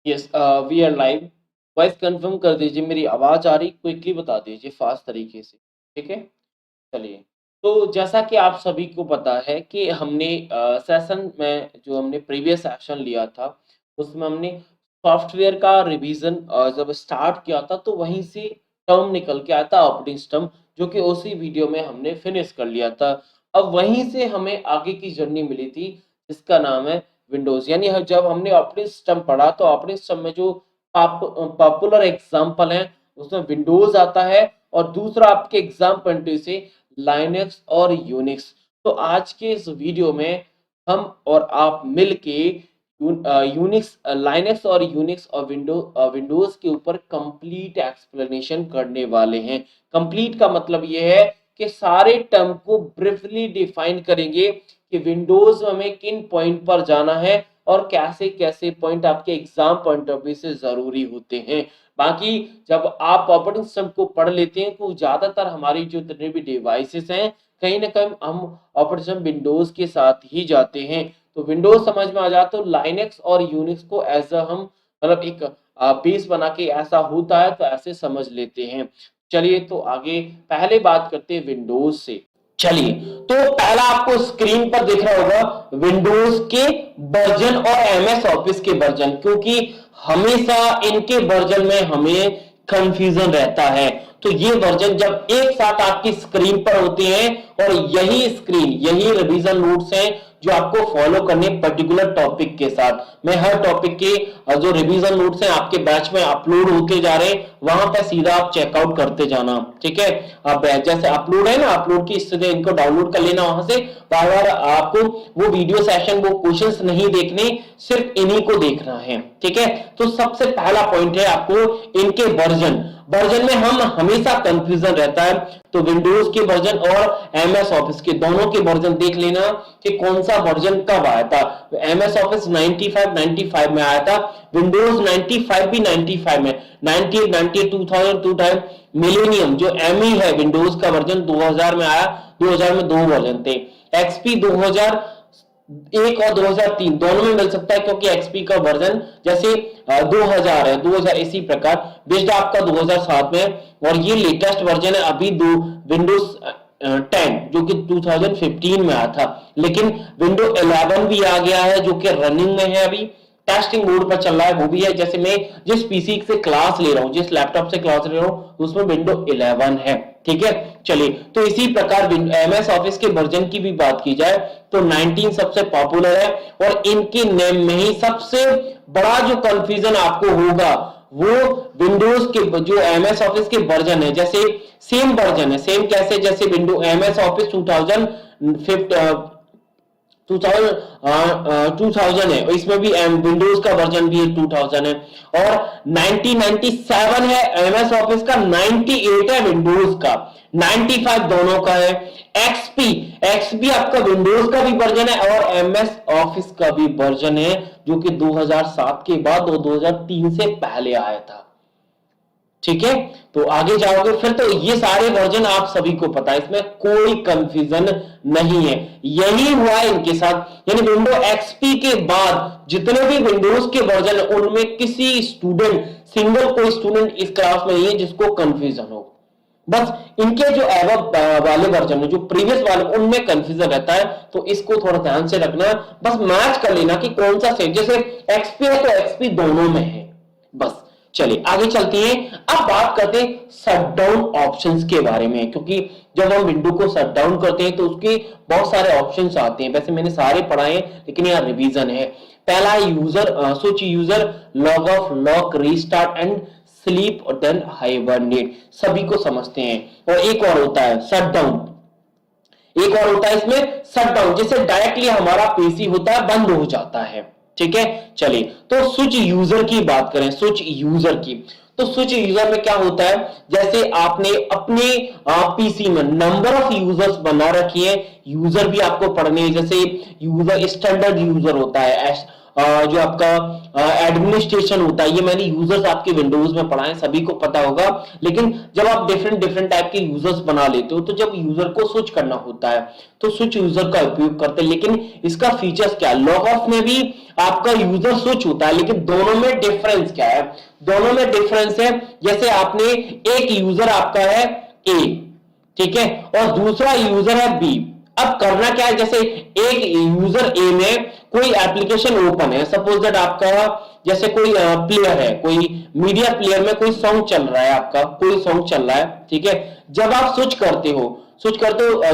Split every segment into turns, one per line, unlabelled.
Yes, we are live. Voice confirm कर दीजिए, मेरी आवाज आ रही, क्विकली बता दीजिए फास्ट तरीके से। ठीक है, चलिए। तो जैसा कि आप सभी को पता है कि हमने सेशन में जो हमने प्रीवियस सेशन लिया था, उसमें हमने सॉफ्टवेयर का रिवीजन जब स्टार्ट किया था, तो वहीं से टर्म निकल के आया था ऑपरेटिंग सिस्टम, जो कि उसी वीडियो में हमने फिनिश कर लिया था। अब वहीं से हमें आगे की जर्नी मिली थी, जिसका नाम है विंडोज। यानी जब हमने ऑपरेटिंग सिस्टम पढ़ा, तो ऑपरेटिंग सिस्टम में जो पॉपुलर एग्जाम्पल है, उसमें विंडोज आता है, और दूसरा आपके एग्जाम पॉइंट से लाइनक्स और यूनिक्स। तो आज के इस वीडियो में हम और आप मिलके यूनिक्स, लाइनक्स और यूनिक्स और विंडोज के ऊपर कंप्लीट एक्सप्लेनेशन करने वाले हैं। कंप्लीट का मतलब ये है कि सारे टर्म को ब्रीफली डिफाइन करेंगे कि विंडोज में हमें किन पॉइंट पर जाना है और कैसे कैसे पॉइंट आपके एग्जाम पॉइंट ऑफ व्यू से जरूरी होते हैं। बाकी जब आप ऑपरेटिंग सिस्टम को पढ़ लेते हैं, तो ज्यादातर हमारी जो जितने भी डिवाइसेस हैं, कहीं ना कहीं हम ऑपरेटिंग सिस्टम विंडोज के साथ ही जाते हैं। तो विंडोज समझ में आ जाए तो लाइनक्स और यूनिक्स को एज अ हम मतलब एक बेस बना के ऐसा होता है, तो ऐसे समझ लेते हैं। चलिए, तो आगे पहले बात करते हैं विंडोज से। चलिए, तो पहला आपको स्क्रीन पर दिख रहा होगा विंडोज के वर्जन और एमएस ऑफिस के वर्जन, क्योंकि हमेशा इनके वर्जन में हमें कंफ्यूजन रहता है। तो ये वर्जन जब एक साथ आपकी स्क्रीन पर होते हैं, और यही स्क्रीन, यही रिवीजन नोट्स हैं जो आपको फॉलो करने पर्टिकुलर टॉपिक के साथ। मैं हर टॉपिक के जो रिवीजन नोट्स हैं आपके बैच में अपलोड होते जा रहे हैं, वहां पर सीधा आप चेकआउट करते जाना। ठीक है, आप जैसे अपलोड है ना, अपलोड की स्थिति इनको डाउनलोड कर लेना वहां से। बार बार आपको वो वीडियो सेशन, वो क्वेश्चंस नहीं देखने, सिर्फ इन्हीं को देखना है। ठीक है, तो सबसे पहला पॉइंट है आपको इनके वर्जन। वर्जन में हम हमेशा कंफ्यूजन रहता है, तो विंडोज के वर्जन और एमएस ऑफिस के दोनों के वर्जन देख लेना कि कौन सा वर्जन कब आया था। एमएस ऑफिस 95 में आया था, विंडोज 95 भी 95 में, 98 98 2000 2000। मिलेनियम जो एमई है विंडोज का वर्जन 2000 में आया। 2000 में दो वर्जन थे, एक्सपी 2001 और 2003 दोनों में मिल सकता है, क्योंकि एक्सपी का वर्जन जैसे 2000 है, 2000 इसी प्रकार विस्टा आपका 2007 में, और ये लेटेस्ट वर्जन है अभी दो विंडोज 10 जो कि 2015 में आया था। लेकिन विंडो 11 भी आ गया है, जो कि रनिंग में है, अभी टेस्टिंग मोड पर चल रहा है। वो भी है, जैसे मैं जिस पीसी से क्लास ले रहा हूं, जिस लैपटॉप से क्लास ले रहा हूं, उसमें विंडो 11 है। ठीक है, चलिए, तो इसी प्रकार एमएस ऑफिस के वर्जन की भी बात की जाए तो 19 सबसे पॉपुलर है, और इनके नेम में ही सबसे बड़ा जो कंफ्यूजन आपको होगा वो विंडोज के जो एमएस ऑफिस के वर्जन है। जैसे सेम वर्जन है, सेम कैसे, जैसे विंडो एमएस ऑफिस 2000 है, इसमें भी विंडोज का वर्जन भी 2000 है, और 1997 है एमएस ऑफिस का, 98 है विंडोज का, 95 दोनों का है। एक्सपी, एक्सपी आपका विंडोज का भी वर्जन है और एमएस ऑफिस का भी वर्जन है, जो कि 2007 के बाद और 2003 से पहले आया था। ठीक है, तो आगे जाओगे फिर तो ये सारे वर्जन आप सभी को पता है, इसमें कोई कंफ्यूजन नहीं है। यही हुआ इनके साथ, यानी विंडो एक्सपी के बाद जितने भी विंडोज के वर्जन है, उनमें किसी स्टूडेंट, सिंगल कोई स्टूडेंट इस क्लास में नहीं है जिसको कंफ्यूजन हो। बस इनके जो एवब वाले वर्जन है, जो प्रीवियस वाले, उनमें कंफ्यूजन रहता है, तो इसको थोड़ा ध्यान से रखना। बस मैच कर लेना कि कौन सा सेट, जैसे एक्सपी है तो एक्सपी दोनों में है। बस चलिए आगे चलते हैं। अब बात करते हैं शटडाउन ऑप्शंस के बारे में, क्योंकि जब हम विंडो को शट डाउन करते हैं तो उसके बहुत सारे ऑप्शंस आते हैं। वैसे मैंने सारे पढ़ाए हैं, लेकिन यहाँ रिवीजन है। पहला user switch user log of, lock, restart and sleep और देन हाइबरनेट, सभी को समझते हैं। और एक और होता है शट डाउन, एक और होता है इसमें शट डाउन, जैसे डायरेक्टली हमारा पीसी होता है बंद हो जाता है। ठीक है, चलिए, तो स्विच यूजर की बात करें, स्विच यूजर की, तो स्विच यूजर में क्या होता है, जैसे आपने अपने पीसी में नंबर ऑफ यूजर्स बना रखी है, यूजर भी आपको पढ़ने, जैसे यूजर स्टैंडर्ड यूजर होता है, जो आपका एडमिनिस्ट्रेशन होता है, ये मैंने यूजर्स आपके विंडोज में पढ़ा है, सभी को पता होगा। लेकिन जब आप डिफरेंट डिफरेंट टाइप के यूजर्स बना लेते हो, तो जब यूजर को स्विच करना होता है तो स्विच यूजर का उपयोग करते हैं। लेकिन इसका फीचर्स क्या है, लॉग ऑफ में भी आपका यूजर स्विच होता है, लेकिन दोनों में डिफरेंस क्या है? दोनों में डिफरेंस है, जैसे आपने एक यूजर आपका है ए, ठीक है, और दूसरा यूजर है बी। अब करना क्या है, जैसे एक यूजर ए में कोई एप्लीकेशन ओपन है, सपोज दैट आपका जैसे कोई प्लेयर है, कोई मीडिया प्लेयर में कोई सॉन्ग चल रहा है, आपका कोई सॉन्ग चल रहा है, ठीक है। जब आप स्विच करते हो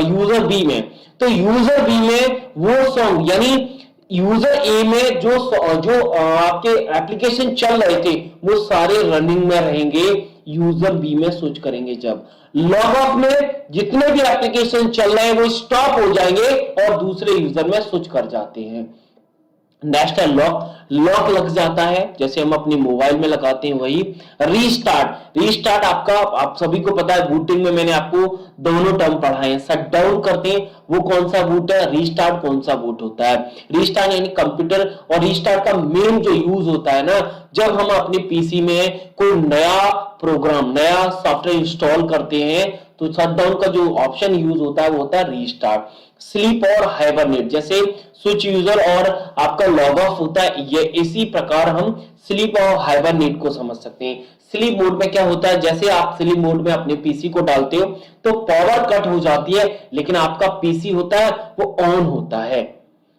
यूजर बी में, तो यूजर बी में वो सॉन्ग, यानी यूजर ए में जो आपके एप्लीकेशन चल रहे थे वो सारे रनिंग में रहेंगे, यूजर बी में स्विच करेंगे जब। लॉग ऑफ में जितने भी एप्लीकेशन चल रहे हैं वो स्टॉप हो जाएंगे और दूसरे यूजर में स्विच कर जाते हैं। नेक्स्ट है लॉक। लॉक लग जाता है, जैसे हम अपनी मोबाइल में लगाते हैं वही। रीस्टार्ट आपका, आप सभी को पता है, बूटिंग में मैंने आपको दोनों टर्म पढ़ाए हैं। शट डाउन करते हैं वो कौन सा बूट है, रीस्टार्ट कौन सा बूट होता है। रीस्टार्ट यानी कंप्यूटर, और रीस्टार्ट का मेन जो यूज होता है ना, जब हम अपने पीसी में कोई नया प्रोग्राम, नया सॉफ्टवेयर इंस्टॉल करते हैं, तो शटडाउन का जो ऑप्शन यूज होता है वो होता है रीस्टार्ट। स्लीप और हाइबरनेट, जैसे स्विच यूजर और आपका लॉग ऑफ होता है, ये इसी प्रकार हम स्लीप और हाइबरनेट को समझ सकते हैं। स्लीप मोड में क्या होता है, जैसे आप स्लीप मोड में अपने पीसी को डालते हो तो पावर कट हो जाती है, लेकिन आपका पीसी होता है वो ऑन होता है।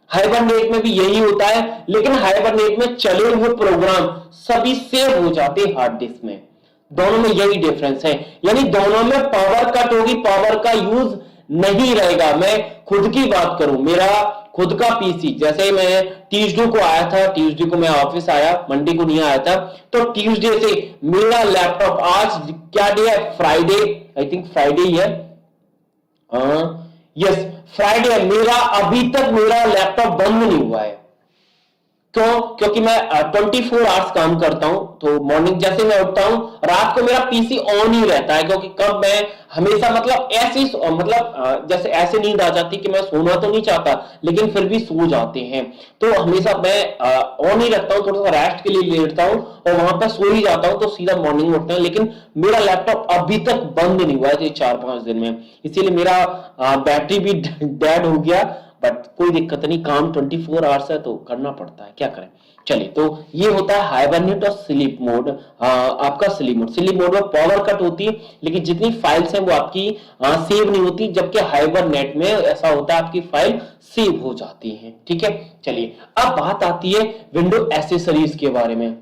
हाइबरनेट में भी यही होता है, लेकिन हाइबरनेट में चले हुए प्रोग्राम सभी सेव हो जाते हैं हार्ड डिस्क में। दोनों में यही डिफरेंस है, यानी दोनों में पावर कट होगी, पावर का यूज नहीं रहेगा। मैं खुद की बात करूं, मेरा खुद का पीसी, जैसे मैं ट्यूसडे को आया था, ट्यूसडे को मैं ऑफिस आया, मंडे को नहीं आया था, तो ट्यूसडे से मेरा लैपटॉप, आज क्या डे है, फ्राइडे, आई थिंक फ्राइडे ही है, यस फ्राइडे है, मेरा अभी तक मेरा लैपटॉप बंद नहीं हुआ है। क्यों? क्योंकि मैं 24 आवर्स काम करता हूं, तो मॉर्निंग जैसे मैं उठता हूं, रात को मेरा पीसी ऑन ही रहता है, क्योंकि कब मैं हमेशा मतलब ऐसे जैसे ऐसे नींद आ जाती कि मैं सोना तो नहीं चाहता, लेकिन फिर भी सो जाते हैं, तो हमेशा मैं ऑन ही रखता हूं, थोड़ा सा रेस्ट के लिए लेटता हूं और वहां पर सो ही जाता हूं, तो सीधा मॉर्निंग में उठता हूं। लेकिन मेरा लैपटॉप अभी तक बंद नहीं हुआ है 4-5 दिन में, इसीलिए मेरा बैटरी भी डेड हो गया, बट कोई दिक्कत नहीं, काम 24 आवर्स है तो करना पड़ता है, क्या करें। चलिए, तो ये होता है हाइबरनेट और स्लीप मोड। आपका स्लीप मोड में पावर कट होती है, लेकिन जितनी फाइल्स हैं वो आपकी सेव नहीं होती, जबकि हाइबरनेट में ऐसा होता है आपकी फाइल सेव हो जाती है। ठीक है, चलिए अब बात आती है विंडो एसेसरीज के बारे में।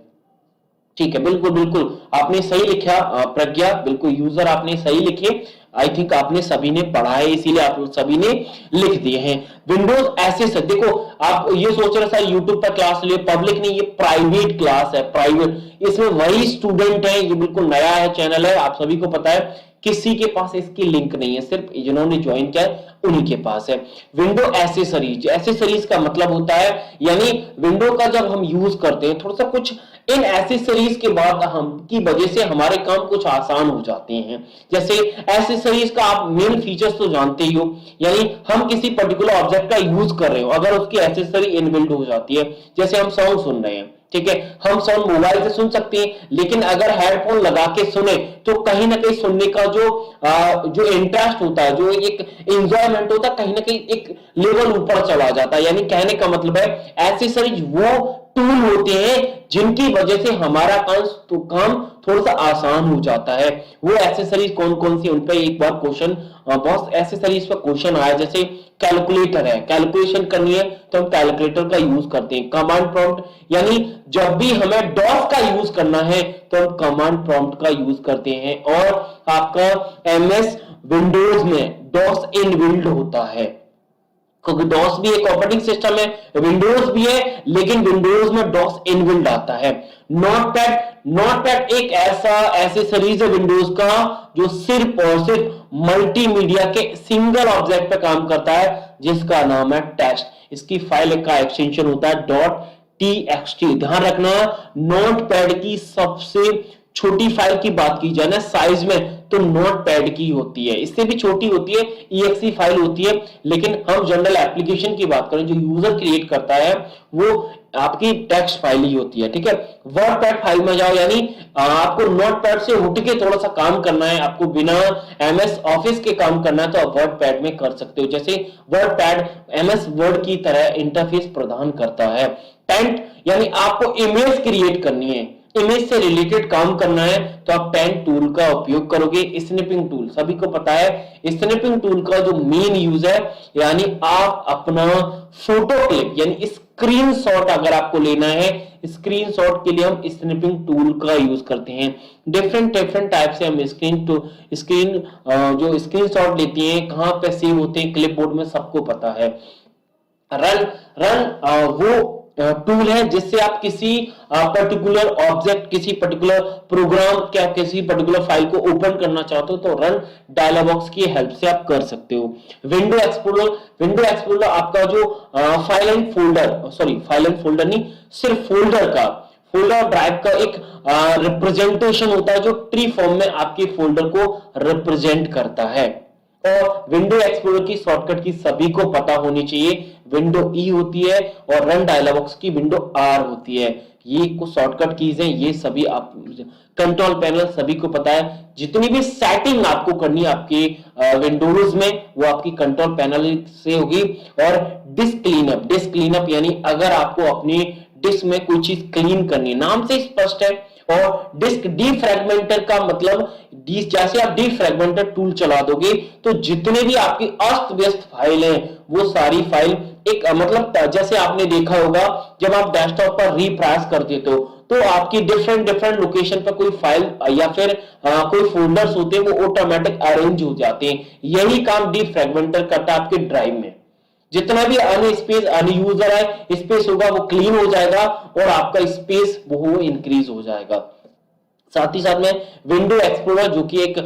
ठीक है, बिल्कुल बिल्कुल आपने सही लिखा प्रज्ञा, बिल्कुल यूजर आपने सही लिखे, आई थिंक आपने सभी ने पढ़ा है, इसीलिए आप सभी ने लिख दिए हैं। विंडोज ऐसे देखो, आप ये सोच रहे सर यूट्यूब पर क्लास लिए, पब्लिक नहीं, ये प्राइवेट क्लास है, प्राइवेट, इसमें वही स्टूडेंट है, ये बिल्कुल नया है चैनल है, आप सभी को पता है, किसी के पास इसकी लिंक नहीं है, सिर्फ जिन्होंने ज्वाइन किया है उन्हीं के पास है। विंडो एसेसरीज, एसेसरीज का मतलब होता है, यानी विंडो का जब हम यूज करते हैं, थोड़ा सा कुछ इन एसेसरीज के बाद हम की वजह से हमारे काम कुछ आसान हो जाते हैं। जैसे एसेसरीज का आप मेन फीचर्स तो जानते ही हो, यानी हम किसी पर्टिकुलर ऑब्जेक्ट का यूज कर रहे हो, अगर उसकी एसेसरी इनबिल्ट हो जाती है, जैसे हम सॉन्ग सुन रहे हैं, ठीक है, हम सॉन्ग मोबाइल से सुन सकते हैं, लेकिन अगर हेडफोन लगा के सुने तो कहीं ना कहीं सुनने का जो इंटरेस्ट होता है, जो एक एंजॉयमेंट होता है, कहीं ना कहीं एक लेवल ऊपर चला जाता है। यानी कहने का मतलब है एसेसरीज वो टूल होते हैं जिनकी वजह से हमारा काम थोड़ा सा आसान हो जाता है। वो एसेसरीज कौन कौन सी, उन पे एक बार क्वेश्चन, बहुत एसेसरीज पर क्वेश्चन आया, जैसे कैलकुलेटर है, कैलकुलेशन करनी है तो हम कैलकुलेटर का यूज करते हैं। कमांड प्रॉम्प्ट, यानी जब भी हमें डॉस का यूज करना है तो हम कमांड प्रॉम्प्ट का यूज करते हैं। और आपका एमएस विंडोज में डॉस इनबिल्ट होता है, क्योंकि डॉस भी एक ऑपरेटिंग सिस्टम है, विंडोज भी है, लेकिन विंडोज में डॉस इनबिल्ट आता है। नोटपैड एक ऐसा एसेसरीज है विंडोज का जो सिर्फ और सिर्फ मल्टीमीडिया के सिंगल ऑब्जेक्ट पे काम करता है, जिसका नाम है टेक्स्ट। इसकी फाइल का एक्सटेंशन होता है .txt। ध्यान रखना, नोटपैड की सबसे छोटी फाइल की बात की जाए ना साइज में, तो नोटपैड की होती है, इससे भी छोटी होती है, EXE फाइल होती है। लेकिन हम जनरल एप्लीकेशन की बात करें, जो यूजर क्रिएट करता है वो आपकी टेक्स्ट फाइल ही होती है, ठीक है। वर्डपैड फाइल में जाओ, यानी आपको नोटपैड से उठ के थोड़ा सा काम करना है, आपको बिना MS ऑफिस के काम करना है, तो आप वर्डपैड में कर सकते हो। जैसे वर्डपैड MS वर्ड की तरह इंटरफेस प्रदान करता है। टेंट यानी आपको इमेज क्रिएट करनी है, इमेज से रिलेटेड काम करना है, तो आप पेन टूल का उपयोग करोगे। स्नैपिंग टूल सभी को पता है, स्नैपिंग टूल का जो मेन यूज है, यानी आप अपना फोटो क्लिप यानी स्क्रीनशॉट अगर आपको लेना है, स्क्रीनशॉट के लिए हम स्नैपिंग टूल का यूज करते हैं। डिफरेंट डिफरेंट टाइप से हम स्क्रीन जो स्क्रीनशॉट लेते हैं, कहां पे सेव होते हैं, क्लिपबोर्ड में सबको पता है। रन रन वो टूल है जिससे आप किसी पर्टिकुलर ऑब्जेक्ट, किसी पर्टिकुलर प्रोग्राम, क्या किसी पर्टिकुलर फाइल को ओपन करना चाहते हो, तो रन डायलॉग बॉक्स की हेल्प से आप कर सकते हो। विंडो एक्सप्लोरर आपका जो फाइल एंड फोल्डर नहीं, सिर्फ फोल्डर ड्राइव का एक रिप्रेजेंटेशन होता है, जो ट्री फॉर्म में आपके फोल्डर को रिप्रेजेंट करता है। और विंडो एक्सप्लोरर की शॉर्टकट की सभी को पता होनी चाहिए, विंडो E होती है और रन डायलॉग बॉक्स की विंडो R होती है। ये कुछ शॉर्टकट कीज हैं, ये सभी आप कंट्रोल पैनल सभी को पता है। जितनी भी सेटिंग आपको करनी है आपके विंडोज में, वो आपकी कंट्रोल पैनल से होगी। और डिस्क क्लीनअप यानी अगर आपको अपनी डिस्क में कोई चीज क्लीन करनी है, नाम से स्पष्ट है। और डिस्क डीफ्रैगमेंटर का मतलब, जैसे आप डीफ्रैगमेंटर टूल चला दोगे, तो जितने भी आपकी अस्त व्यस्त फाइल है, वो सारी फाइल एक मतलब, जैसे आपने देखा होगा जब आप डेस्कटॉप पर रीप्राइस कर देते हो, तो आपकी डिफरेंट डिफरेंट लोकेशन पर कोई फाइल या फिर कोई फोल्डर्स होते हैं, वो ऑटोमेटिक अरेंज हो जाते हैं। यही काम डीफ्रैगमेंटर करता है आपके ड्राइव में। जितना भी अनयूजर है स्पेस होगा, वो क्लीन हो जाएगा और आपका स्पेस वो इंक्रीज हो जाएगा। साथ ही साथ में विंडो एक्सप्लोरर, जो कि एक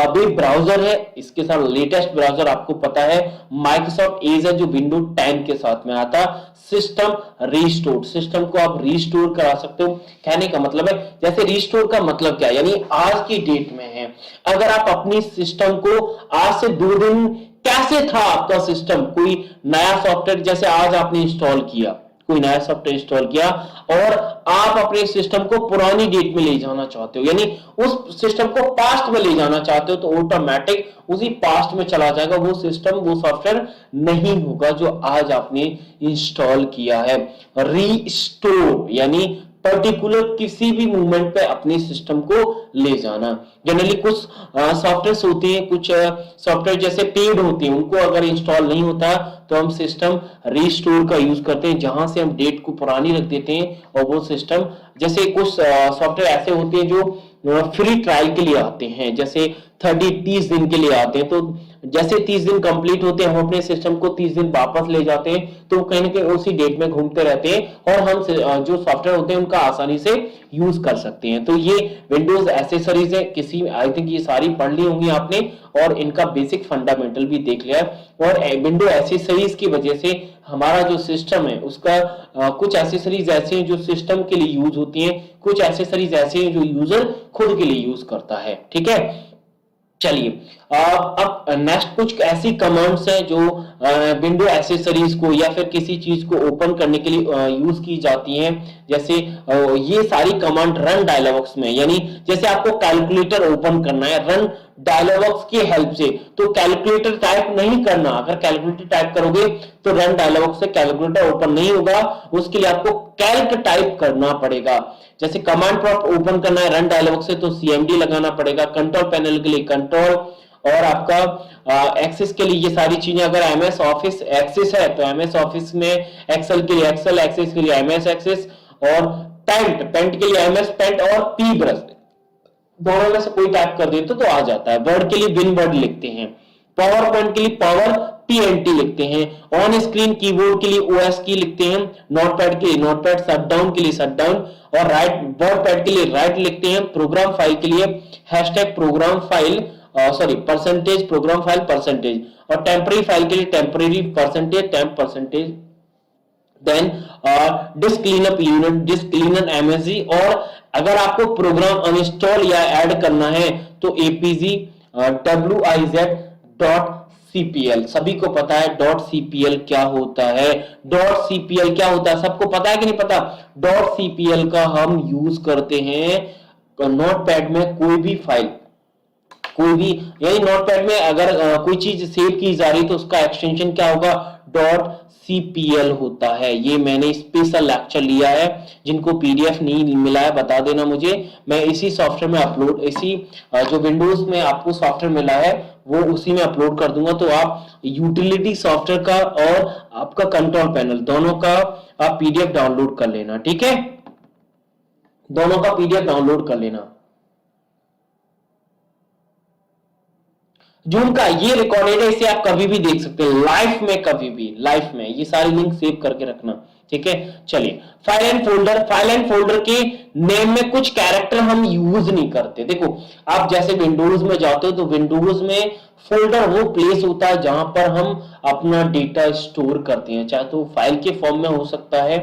वेब ब्राउजर है, इसके साथ लेटेस्ट ब्राउजर आपको पता है माइक्रोसॉफ्ट एज है, जो विंडो 10 के साथ में आता। सिस्टम को आप रिस्टोर करा सकते हो। कहने का मतलब है, जैसे रिस्टोर का मतलब क्या है, यानी आज की डेट में है, अगर आप अपनी सिस्टम को आज से 2 दिन, कैसे था आपका सिस्टम, कोई नया सॉफ्टवेयर जैसे आज आपने इंस्टॉल किया, कोई नया सॉफ्टवेयर इंस्टॉल किया और आप अपने सिस्टम को पुरानी डेट में ले जाना चाहते हो, यानी उस सिस्टम को पास्ट में ले जाना चाहते हो, तो ऑटोमेटिक उसी पास्ट में चला जाएगा वो सिस्टम, वो सॉफ्टवेयर नहीं होगा जो आज आपने इंस्टॉल किया है। रीस्टोर यानी पर्टिकुलर किसी भी मूवमेंट पे अपने सिस्टम को ले जाना। जनरली कुछ सॉफ्टवेयर होते हैं, कुछ सॉफ्टवेयर जैसे पेड होते हैं, उनको अगर इंस्टॉल नहीं होता तो हम सिस्टम रीस्टोर का यूज करते हैं, जहां से हम डेट को पुरानी रख देते हैं और वो सिस्टम, जैसे कुछ सॉफ्टवेयर ऐसे होते हैं जो फ्री ट्रायल के लिए आते हैं, जैसे 30 दिन के लिए आते हैं, तो जैसे 30 दिन कंप्लीट होते हैं, हम अपने सिस्टम को 30 दिन वापस ले जाते हैं, तो कहीं ना कहीं उसी डेट में घूमते रहते हैं और हम जो सॉफ्टवेयर होते हैं उनका आसानी से यूज कर सकते हैं। तो ये विंडोज एसेसरीज है, किसी आई थिंक ये सारी पढ़ ली होंगी आपने और इनका बेसिक फंडामेंटल भी देख लिया है। और विंडो एसेसरीज की वजह से हमारा जो सिस्टम है उसका कुछ एसेसरीज ऐसे हैं जो सिस्टम के लिए यूज होती हैं, कुछ एसेसरीज ऐसे हैं जो यूजर खुद के लिए यूज करता है। ठीक है, चलिए अब नेक्स्ट कुछ ऐसी कमांड्स हैं जो विंडो एसेसरीज को या फिर किसी चीज को ओपन करने के लिए यूज की जाती हैं। जैसे ये सारी कमांड रन डायलॉग बॉक्स में, यानी जैसे आपको कैलकुलेटर ओपन करना है रन डायलॉग बॉक्स की हेल्प से, तो कैलकुलेटर टाइप नहीं करना, अगर कैलकुलेटर टाइप करोगे तो रन डायलॉग बॉक्स से कैलकुलेटर ओपन नहीं होगा, उसके लिए आपको कैल्क टाइप करना पड़ेगा। जैसे कमांड प्रॉम्प्ट ओपन करना है रन डायलॉग बॉक्स से, तो CMD लगाना पड़ेगा। कंट्रोल पैनल के लिए कंट्रोल, और आपका एक्सेस के लिए ये सारी चीजें, अगर MS ऑफिस एक्सेस है तो MS ऑफिस में, एक्सेल के लिए एक्सेल एक्सेस के लिए MS एक्सेस, और पेंट के लिए MS पेंट और P ब्रश, दोनों में से कोई टाइप कर देते तो आ जाता है। वर्ड के लिए विन वर्ड लिखते हैं, पावर पॉइंट के लिए पावर PNT लिखते हैं, ऑन स्क्रीन कीबोर्ड के लिए OS की लिखते हैं, नोटपैड के लिए नोटपैड, शटडाउन के लिए शटडाउन, और राइट वर्ड पैड के लिए राइट लिखते हैं, प्रोग्राम फाइल के लिए hashtag program file percentage program file percentage, और टेम्पररी फाइल के लिए temporary percentage temp percentage then disk cleanup unit, disk cleaner MSG, और अगर आपको प्रोग्राम अनइंस्टॉल या ऐड करना है तो एपीजी wiz डॉट सीपीएल। सभी को पता है डॉट सीपीएल क्या होता है, डॉट सीपीएल क्या होता है सबको पता है कि नहीं पता। डॉट सीपीएल का हम यूज करते हैं नोटपैड में कोई भी फाइल, कोई भी, यानी नोटपैड में अगर कोई चीज सेव की जा रही तो उसका एक्सटेंशन क्या होगा, डॉट सीपीएल होता है। ये मैंने स्पेशल लेक्चर लिया है, जिनको पीडीएफ नहीं मिला है बता देना मुझे, मैं इसी सॉफ्टवेयर में अपलोड, इसी जो विंडोज में आपको सॉफ्टवेयर मिला है वो उसी में अपलोड कर दूंगा, तो आप यूटिलिटी सॉफ्टवेयर का और आपका कंट्रोल पैनल दोनों का आप पीडीएफ डाउनलोड कर लेना, ठीक है, दोनों का पीडीएफ डाउनलोड कर लेना। जूम का ये रिकॉर्डेड है, इसे आप कभी भी देख सकते हैं लाइफ में, कभी भी लाइफ में, ये सारी लिंक सेव करके रखना, ठीक है। चलिए file and folder, file and folder के नेम में कुछ कैरेक्टर हम यूज नहीं करते। देखो आप जैसे विंडोज में जाते हो तो विंडोज में फोल्डर वो प्लेस होता है जहां पर हम अपना डेटा स्टोर करते हैं, चाहे तो फाइल के फॉर्म में हो सकता है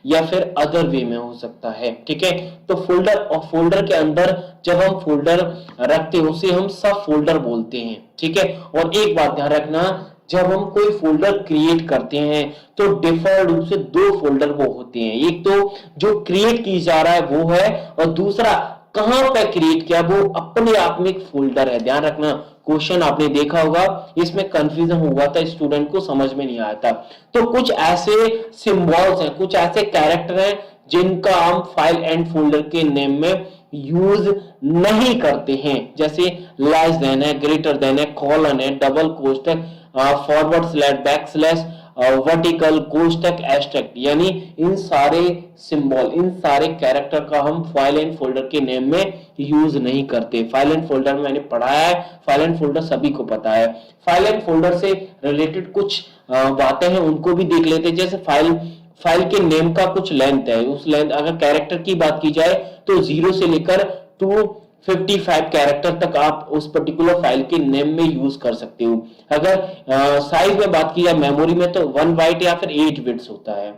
या फिर अदर वे में हो सकता है, ठीक है। तो फोल्डर, और फोल्डर के अंदर जब हम फोल्डर रखते हैं उसे हम सब फोल्डर बोलते हैं, ठीक है। और एक बात ध्यान रखना, जब हम कोई फोल्डर क्रिएट करते हैं तो डिफॉल्ट रूप से दो फोल्डर वो होते हैं, एक तो जो क्रिएट की जा रहा है वो है, और दूसरा कहां पे क्रिएट किया वो अपने आप में एक फोल्डर है। ध्यान रखना, क्वेश्चन आपने देखा होगा इसमें कंफ्यूजन हुआ था, स्टूडेंट को समझ में नहीं आया था। तो कुछ ऐसे सिंबल्स हैं, कुछ ऐसे कैरेक्टर हैं जिनका हम फाइल एंड फोल्डर के नेम में यूज नहीं करते हैं, जैसे लेस देन है, ग्रेटर देन है, कॉलन है, डबल कोष्टक, forward slash, back slash, vertical कोष्टक, एस्टेरिस्क, यानी इन सारे सिंबल, इन सारे कैरेक्टर का हम फाइल एंड फोल्डर के नेम में यूज नहीं करते। फाइल एंड फोल्डर मैंने पढ़ाया है, फाइल एंड फोल्डर सभी को पता है। फाइल एंड फोल्डर से रिलेटेड कुछ बातें हैं उनको भी देख लेते हैं, जैसे फाइल के नेम का कुछ लेंथ है, उस लेंथ अगर कैरेक्टर की बात की जाए तो 0 से लेकर 255 कैरेक्टर तक आप उस पर्टिकुलर फाइल के नेम में यूज कर सकते हो। अगर साइज में बात की जाए मेमोरी में तो 1 बाइट या फिर 8 बिट्स होता है,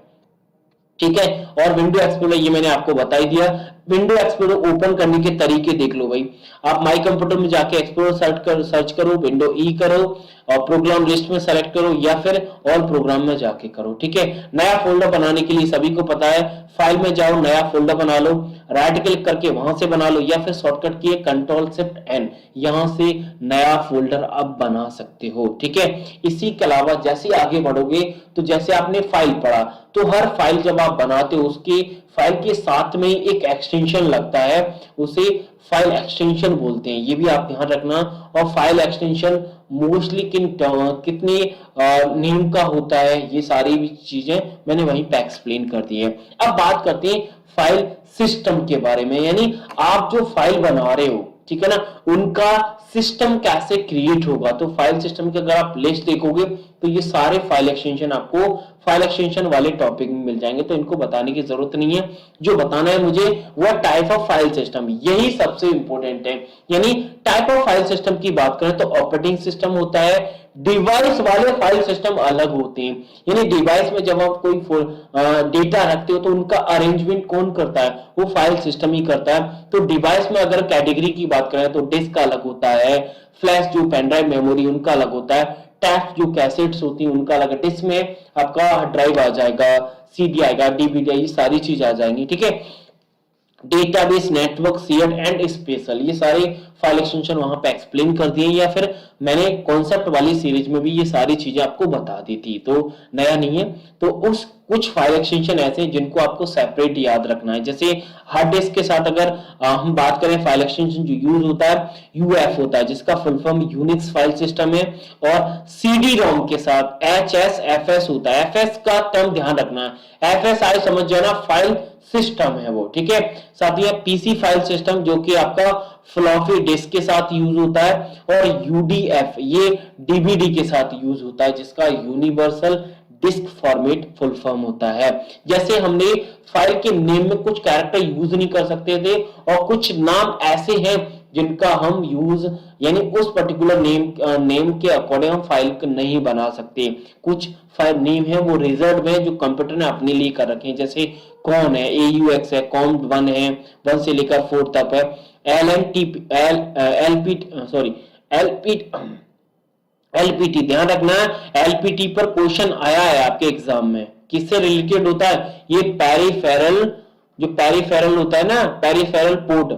ठीक है। और विंडो एक्सप्लोरर ये मैंने आपको बता ही दिया। विंडो एक्सप्लोरर ओपन करने के तरीके देख लो भाई, आप माई कंप्यूटर में जाके एक्सप्लोरर सर्च करो, विंडो ई करो और प्रोग्राम लिस्ट में सेलेक्ट करो या फिर ऑल प्रोग्राम में जाके करो, ठीक है। नया फोल्डर बनाने के लिए सभी को पता है, फाइल में जाओ, नया फोल्डर बना लो, राइट क्लिक करके वहां से बना लो या फिर शॉर्टकट किए कंट्रोल शिफ्ट एन, यहां से नया फोल्डर अब बना सकते हो, ठीक है। इसी के अलावा जैसे आगे बढ़ोगे तो जैसे आपने फाइल पढ़ा तो हर फाइल जब आप बनाते हो उसके फाइल के साथ में एक एक्सटेंशन लगता है, उसे फाइल एक्सटेंशन बोलते हैं, ये भी आप ध्यान रखना। और फाइल एक्सटेंशन मोस्टली कितने नेम का होता है, ये सारी भी चीजें मैंने वहीं पे एक्सप्लेन कर दी है। अब बात करते हैं फाइल सिस्टम के बारे में, यानी आप जो फाइल बना रहे हो, ठीक है ना, उनका सिस्टम कैसे क्रिएट होगा। तो फाइल सिस्टम के अगर आप लिस्ट देखोगे तो ये सारे फाइल एक्सटेंशन आपको फाइल एक्सटेंशन वाले टॉपिक में मिल जाएंगे, तो इनको बताने की जरूरत नहीं है। जो बताना है मुझे वो टाइप ऑफ फाइल सिस्टम, यही सबसे इंपॉर्टेंट है। यानी टाइप ऑफ फाइल सिस्टम की बात करें तो ऑपरेटिंग सिस्टम होता है, डिवाइस वाले फाइल सिस्टम अलग होते हैं। यानी डिवाइस में जब आप कोई डेटा रखते हो तो उनका अरेंजमेंट कौन करता है, वो फाइल सिस्टम ही करता है। तो डिवाइस में अगर कैटेगरी की बात करें तो डिस्क अलग होता है, फ्लैश जो पेनड्राइव मेमोरी उनका अलग होता है, टैप जो कैसेट्स होती हैं उनका अलग है, डिस्क में आपका ड्राइव आ जाएगा, सीडी आएगा, डीवीडी, ये सारी चीज आ जाएंगी, ठीक है। Database, network, shared and special, ये सारे फाइल एक्सटेंशन वहां पे एक्सप्लेन कर दिए, या फिर मैंने कॉन्सेप्ट वाली सीरीज में भी ये सारी चीजें आपको बता दी थी, तो नया नहीं है। तो उस कुछ फाइल एक्सटेंशन ऐसे हैं जिनको आपको सेपरेट याद रखना है। जैसे हार्ड डिस्क के साथ अगर हम बात करें, फाइल एक्सटेंशन जो यूज होता है यूएफ होता है, जिसका full form Unix file system है। और सीडी रोम के साथ एचएसएफएस होता है, एफएस का टर्म ध्यान रखना है, एफएस आए समझ जाना, फाइल सिस्टम है वो, ठीक है। साथ ही पीसी फाइल सिस्टम जो कि आपका फ्लॉपी डिस्क के साथ यूज होता है, और यूडीएफ ये डीवीडी के साथ यूज होता है, जिसका universal disk format full form होता है। जैसे हमने फाइल के नेम में कुछ कैरेक्टर यूज नहीं कर सकते थे, और कुछ नाम ऐसे हैं जिनका हम यूज यानी उस पर्टिकुलर नेम के अकॉर्डिंग हम फाइल नहीं बना सकते। कुछ फाइल नेम है वो रिजर्व है जो कंप्यूटर ने अपने लिए कर रखे हैं, जैसे कौन है, AUX है, कॉम 1 है, 1 से लेकर 4 तक है, LPT ध्यान रखना, LPT पर क्वेश्चन आया है आपके एग्जाम में, किससे रिलेटेड होता है ये पेरिफेरल, जो पेरिफेरल होता है ना, पेरिफेरल पोर्ट,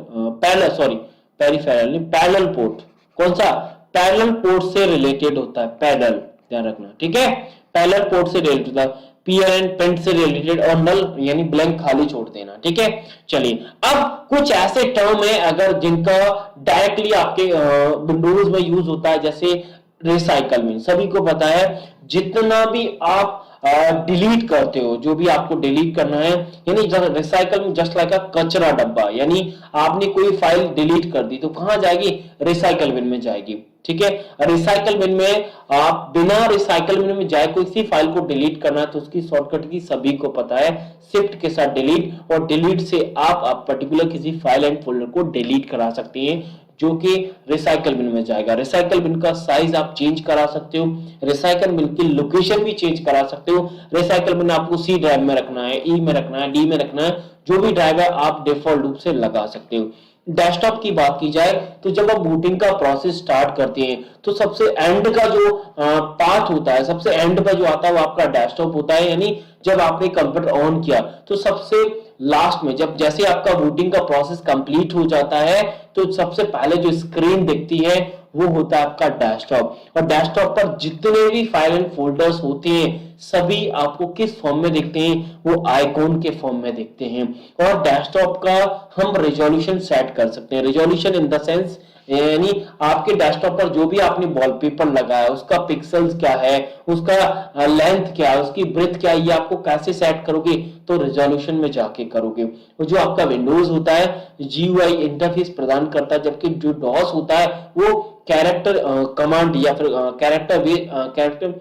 पेरिफेरल नहीं, पैरेलल पोर्ट, कौन सा, पैरेलल पोर्ट से रिलेटेड होता है, पैरेलल, ध्यान रखना, ठीक है, पैरेलल पोर्ट से रिलेटेड होता है, पीयर एंड पेंट से रिलेटेड, और नल यानी ब्लैंक खाली छोड़ देना, ठीक है। चलिए अब कुछ ऐसे टर्म है अगर जिनका डायरेक्टली आपके विंडोज में यूज होता है, जैसे रिसाइकल में, सभी को पता है जितना भी आप डिलीट करते हो, जो भी आपको डिलीट करना है, यानी रिसाइकल में जस्ट लाइक अ कचरा डब्बा, यानी आपने कोई फाइल डिलीट कर दी तो कहां जाएगी, रिसाइकल बिन में जाएगी, ठीक है। रिसाइकल बिन में आप बिना रिसाइकल बिन में जाए कोई सी फाइल को डिलीट करना है तो उसकी शॉर्टकट की सभी को पता है, शिफ्ट के साथ डिलीट, और डिलीट से आप पर्टिकुलर किसी फाइल एंड फोल्डर को डिलीट करा सकते हैं जो कि रिसाइकल बिन में जाएगा। रिसाइकल बिन का साइज आप चेंज करा सकते हो, रिसाइकल बिन की लोकेशन भी चेंज करा सकते हो। रिसाइकल बिन आपको C ड्राइव में रखना है, E में रखना है, D में रखना है, जो भी ड्राइव है आप डिफॉल्ट रूप से लगा सकते हो। डेस्कटॉप की बात की जाए तो जब आप बूटिंग का प्रोसेस स्टार्ट करते हैं तो सबसे एंड का जो पार्ट होता है, सबसे एंड पे जो आता है वो आपका डेस्कटॉप होता है, यानी जब आपने कंप्यूटर ऑन किया तो सबसे लास्ट में जब जैसे आपका बूटिंग का प्रोसेस कंप्लीट हो जाता है तो सबसे पहले जो स्क्रीन दिखती है वो होता है आपका डेस्कटॉप, और डेस्कटॉप पर जितने भी फाइल एंड फोल्डर्स होते हैं सभी आपको किस फॉर्म में दिखते हैं, वो आइकॉन के फॉर्म में दिखते हैं। और डेस्कटॉप का हम रेजोल्यूशन सेट कर सकते हैं, रेजोल्यूशन इन द सेंस यानी आपके डेस्कटॉप पर जो भी आपने वॉलपेपर लगाया उसका पिक्सल्स क्या है, उसका लेंथ क्या है, उसकी ब्रेथ क्या है, ये आपको कैसे सेट करोगे, तो रेजोल्यूशन में जाके करोगे। और जो आपका विंडोज होता है GUI इंटरफेस प्रदान करता है, जबकि जो डॉस होता है वो कैरेक्टर कमांड या फिर कैरेक्टर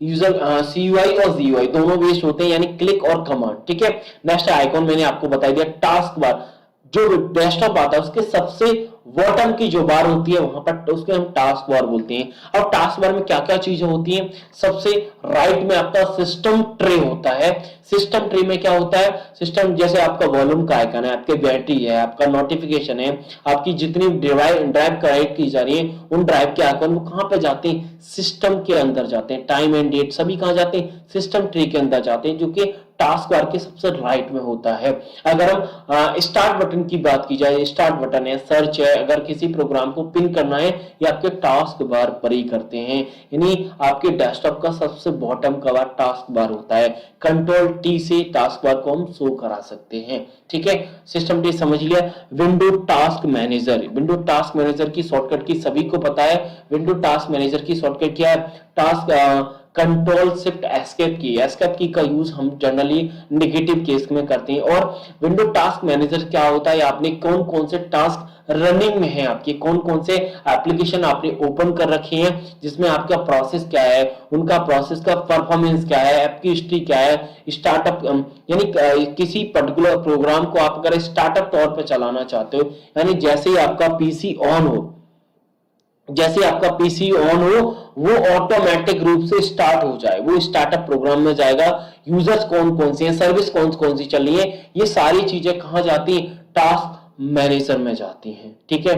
यूजर CUI और GUI दोनों बेस्ड होते हैं, यानी क्लिक और कमांड, ठीक है। नेक्स्ट आइकॉन मैंने आपको बता दिया, टास्क बार, जो डेस्कटॉप आता है उसके सबसे बॉटम की जो बार होती है वहां पर उसके हम टास्क बार बोलते हैं। और टास्क बार में क्या क्या चीजें होती हैं, सबसे राइट में आपका सिस्टम ट्रे होता है। सिस्टम ट्रे में क्या होता है, सिस्टम जैसे आपका वॉल्यूम का आइकन है, आपके बैटरी है, आपका नोटिफिकेशन है, आपकी जितनी ड्राइव कनेक्ट की जा रही है उन ड्राइव के आइकन वो कहां पे जाते हैं, सिस्टम के अंदर जाते हैं। टाइम एंड डेट सभी कहां जाते हैं, सिस्टम ट्री के अंदर जाते हैं, जो कि टास्क बार के सबसे राइट में होता है। अगर हम स्टार्ट बटन की बात की जाए, स्टार्ट बटन है, सर्च है, अगर किसी प्रोग्राम को पिन करना है ये आपके टास्क बार पर ही करते हैं, यानी आपके डेस्कटॉप का सबसे बॉटम का बार टास्क बार होता है। कंट्रोल T से टास्क बार को हम शो करा सकते हैं, ठीक है। सिस्टम T समझ लिया। Window task manager, window task manager की शॉर्टकट की सभी को पता है। विंडो टास्क मैनेजर की शॉर्टकट क्या है, टास्क कंट्रोल शिफ्ट एस्केप की का यूज हम जनरली नेगेटिव केस में करते हैं। और विंडो टास्क मैनेजर क्या होता है, आपने कौन कौन से टास्क रनिंग में है, आपके कौन कौन से एप्लीकेशन आपने ओपन कर रखे हैं, जिसमें आपका प्रोसेस क्या है, उनका प्रोसेस का परफॉर्मेंस क्या है, ऐप की हिस्ट्री क्या है, स्टार्टअप यानी किसी पर्टिकुलर प्रोग्राम को आप अगर स्टार्टअप तौर पर चलाना चाहते हो, यानी जैसे ही आपका पीसी ऑन हो, जैसे आपका पीसी ऑन हो वो ऑटोमेटिक रूप से स्टार्ट हो जाए, वो स्टार्टअप प्रोग्राम में जाएगा। यूजर्स कौन कौन से हैं, सर्विस कौन कौन सी चल रही है, ये सारी चीजें कहां जाती हैं, टास्क मैनेजर में जाती हैं, ठीक है।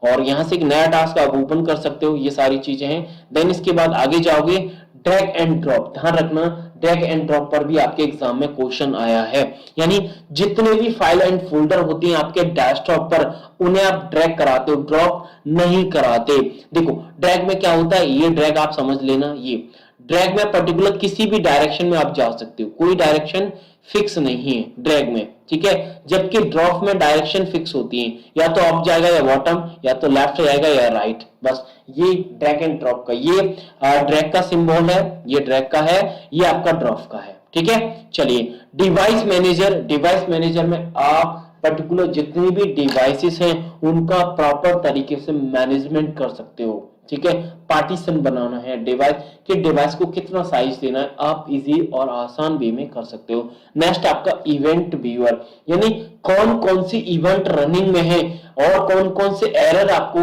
और यहां से एक नया टास्क आप ओपन कर सकते हो, ये सारी चीजें हैं। देन इसके बाद आगे जाओगे, ड्रैग एंड ड्रॉप, ध्यान रखना ड्रैग एंड ड्रॉप पर भी आपके एग्जाम में क्वेश्चन आया है, यानी जितने भी फाइल एंड फोल्डर होती हैं आपके डेस्कटॉप पर उन्हें आप ड्रैग कराते हो, ड्रॉप नहीं कराते। देखो ड्रैग में क्या होता है, ये ड्रैग आप समझ लेना, ये ड्रैग में पर्टिकुलर किसी भी डायरेक्शन में आप जा सकते हो, कोई डायरेक्शन फिक्स नहीं है ड्रैग में, ठीक है। जबकि ड्रॉप में डायरेक्शन फिक्स होती है, या तो अप जाएगा या बॉटम, या तो लेफ्ट जाएगा या राइट, बस ये ड्रैग एंड ड्रॉप का, ये ड्रैग का सिंबल है, ये ड्रैग का है, ये आपका ड्रॉप का है, ठीक है। चलिए डिवाइस मैनेजर, डिवाइस मैनेजर में आप पर्टिकुलर जितनी भी डिवाइसेस हैं उनका प्रॉपर तरीके से मैनेजमेंट कर सकते हो, ठीक है, पार्टीशन बनाना है डिवाइस कि डिवाइस को कितना साइज देना है, आप इजी और आसान वे में कर सकते हो। नेक्स्ट आपका इवेंट व्यूअर, यानी कौन कौन सी इवेंट रनिंग में है और कौन कौन से एरर आपको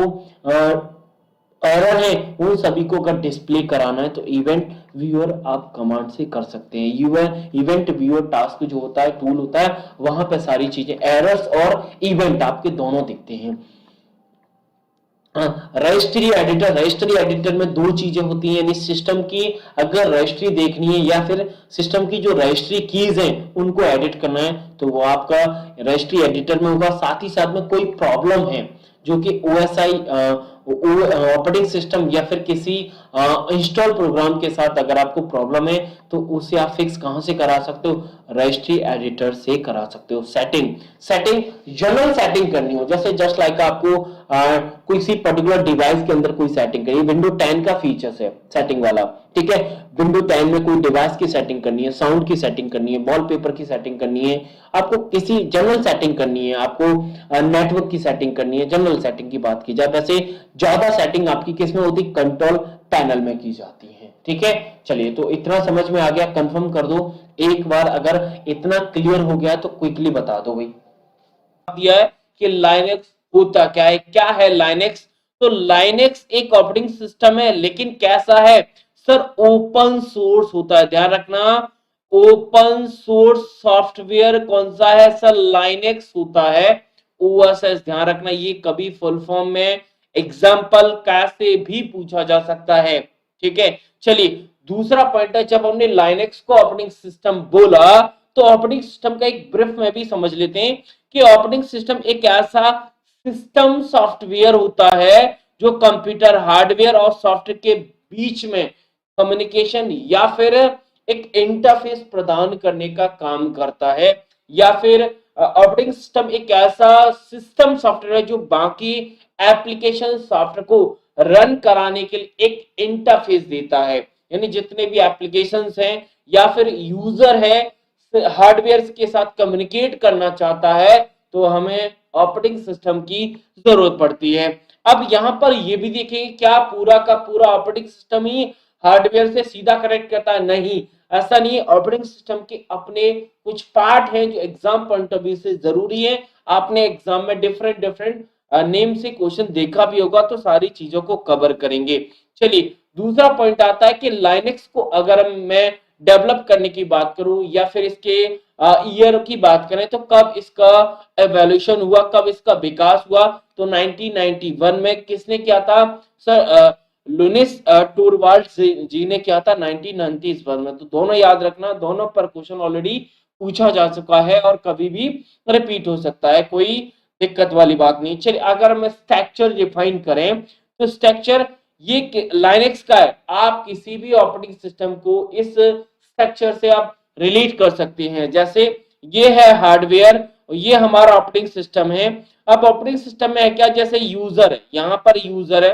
एरर है उन सभी को अगर डिस्प्ले कराना है तो इवेंट व्यूअर आप कमांड से कर सकते हैं। इवेंट व्यूअर टास्क जो होता है, टूल होता है, वहां पे सारी चीजें एरर्स और इवेंट आपके दोनों दिखते हैं। रजिस्ट्री एडिटर में दो चीजें होती हैं, यानी सिस्टम की अगर रजिस्ट्री देखनी है या फिर सिस्टम की जो रजिस्ट्री कीज हैं उनको एडिट करना है तो वो आपका रजिस्ट्री एडिटर में होगा। साथ ही साथ में कोई प्रॉब्लम है जो कि ओएसआई ऑपरेटिंग सिस्टम या फिर किसी इंस्टॉल प्रोग्राम के साथ अगर आपको प्रॉब्लम है तो उसे आप फिक्स कहां से करा सकते हो, रजिस्ट्री एडिटर से करा सकते हो। सेटिंग जनरल सेटिंग करनी हो, जैसे जस्ट लाइक आपको कोई सी पर्टिकुलर डिवाइस के अंदर कोई सेटिंग करनी है, विंडो 10 का फीचर्स है सेटिंग वाला, ठीक है, विंडो 10 में कोई डिवाइस की सेटिंग करनी है, साउंड की सेटिंग करनी है, वॉलपेपर की सेटिंग करनी है, आपको किसी जनरल सेटिंग करनी है, आपको नेटवर्क की सेटिंग करनी है, जनरल सेटिंग की बात की जाए, वैसे ज्यादा सेटिंग आपकी किस में होती, कंट्रोल पैनल में की जाती है। ठीक है, चलिए तो इतना समझ में आ गया, कंफर्म कर दो एक बार, अगर इतना क्लियर हो गया तो क्विकली बता दो भाई। दिया है कि लाइनेक्स होता क्या है लाइनेक्स, तो लाइनेक्स एक ऑपरेटिंग सिस्टम है, लेकिन कैसा है सर, ओपन सोर्स होता है, ध्यान रखना, ओपन सोर्स सॉफ्टवेयर कौन सा है सर, लाइनेक्स होता है, ओएसएस, ध्यान रखना, ये कभी फुल फॉर्म में एग्जाम्पल कैसे भी पूछा जा सकता है। ठीक है, चलिए दूसरा पॉइंट है, जब हमने लाइनेक्स को ऑपरेटिंग सिस्टम बोला तो ऑपरेटिंग सिस्टम का एक ब्रीफ में भी समझ लेते हैं कि ऑपरेटिंग सिस्टम एक ऐसा सिस्टम सॉफ्टवेयर होता है जो कंप्यूटर हार्डवेयर और सॉफ्टवेयर के बीच में कम्युनिकेशन या फिर एक इंटरफेस प्रदान करने का काम करता है, या फिर ऑपरेटिंग सिस्टम एक ऐसा सिस्टम सॉफ्टवेयर है जो बाकी एप्लीकेशन सॉफ्टवेयर को रन कराने के लिए एक इंटरफेस देता है, यानी जितने भी एप्लीकेशंस हैं या फिर यूजर है हार्डवेयर के साथ कम्युनिकेट करना चाहता है तो हमें ऑपरेटिंग सिस्टम की जरूरत पड़ती है। अब यहाँ पर ये भी देखेंगे क्या पूरा का पूरा ऑपरेटिंग सिस्टम ही हार्डवेयर से सीधा कनेक्ट करता है, नहीं, ऐसा नहीं है। ऑपरेटिंग सिस्टम के अपने कुछ पार्ट हैं जो एग्जाम पॉइंट ऑफ व्यू से जरूरी है, आपने एग्जाम में डिफरेंट डिफरेंट नेम से क्वेश्चन देखा भी होगा, तो सारी चीजों को कवर करेंगे। चलिए दूसरा पॉइंट आता है कि लाइनेक्स को अगर मैं डेवलप करने की बात करूं या फिर इसके ईयर की बात करें तो कब इसका एवोल्यूशन हुआ, कब इसका विकास हुआ, तो 1991 में किसने किया था सर, लुनिस टोरवाल्ड्स जी ने किया था 1991 में। तो दोनों याद रखना, दोनों पर क्वेश्चन ऑलरेडी पूछा जा चुका है और कभी भी रिपीट हो सकता है, कोई दिक्कत वाली बात नहीं। चलिए अगर हम स्ट्रक्चर डिफाइन करें तो स्ट्रक्चर ये लाइनेक्स का है, आप किसी भी ऑपरेटिंग सिस्टम को इस स्ट्रक्चर से आप रिलेट कर सकते हैं। जैसे ये है हार्डवेयर, ये हमारा ऑपरेटिंग सिस्टम है। अब ऑपरेटिंग सिस्टम में है क्या, जैसे यूजर है, यहां पर यूजर है,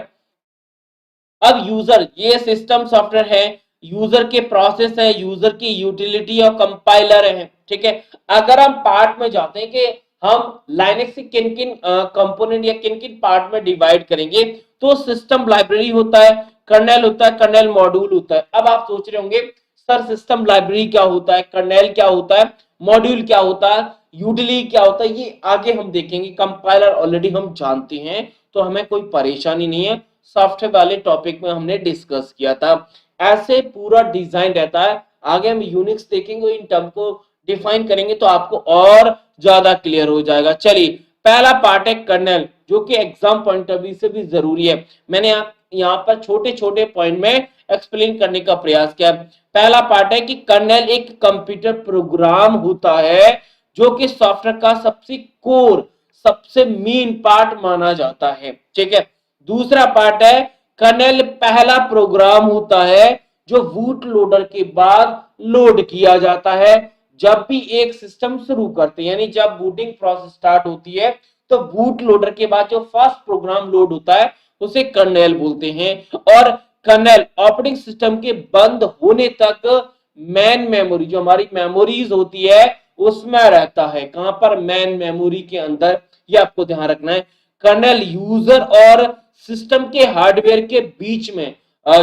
अब यूजर ये सिस्टम सॉफ्टवेयर है, यूजर के प्रोसेस है, यूजर की यूटिलिटी और कंपाइलर है। ठीक है, अगर हम पार्ट में जाते हैं कि हम लाइनेक्स के किन किन कंपोनेंट या किन किन पार्ट में डिवाइड करेंगे, तो सिस्टम लाइब्रेरी होता है, कर्नेल होता है, कर्नेल मॉड्यूल होता है। अब आप सोच रहे होंगे सर सिस्टम लाइब्रेरी क्या होता है, कर्नेल क्या होता है, मॉड्यूल क्या होता है, यूटिलिटी क्या होता है, ये आगे हम देखेंगे। कंपाइलर ऑलरेडी हम जानते हैं तो हमें कोई परेशानी नहीं है, सॉफ्टवेयर वाले टॉपिक में हमने डिस्कस किया था। ऐसे पूरा डिजाइन रहता है, आगे हम यूनिक्स देखेंगे, इन टर्म को डिफाइन करेंगे तो आपको और ज्यादा क्लियर हो जाएगा। चलिए पहला पार्ट है कर्नेल, जो कि एग्जाम पॉइंट ऑफ व्यू से भी जरूरी है, मैंने यहाँ पर छोटे छोटे पॉइंट में एक्सप्लेन करने का प्रयास किया। पहला पार्ट है कि कर्नेल एक कंप्यूटर प्रोग्राम होता है जो कि सॉफ्टवेयर का सबसे कोर, सबसे मेन पार्ट माना जाता है। ठीक है, दूसरा पार्ट है कर्नेल पहला प्रोग्राम होता है जो बूट लोडर के बाद लोड किया जाता है। जब भी एक सिस्टम शुरू करते हैं, यानी जब बूटिंग प्रोसेस स्टार्ट होती है तो बूट लोडर के बाद जो फर्स्ट प्रोग्राम लोड होता है उसे कर्नेल बोलते हैं। और कर्नेल ऑपरेटिंग सिस्टम के बंद होने तक मैन मेमोरी, जो हमारी मेमोरीज होती है उसमें रहता है। कहां पर, मैन मेमोरी के अंदर, ये आपको ध्यान रखना है। कर्नेल यूजर और सिस्टम के हार्डवेयर के बीच में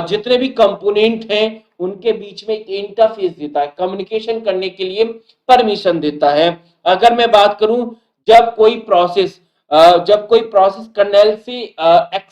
जितने भी कंपोनेंट हैं उनके बीच में एक इंटरफेस देता है, कम्युनिकेशन करने के लिए परमिशन देता है। अगर मैं बात करूं, जब कोई प्रोसेस कर्नेल से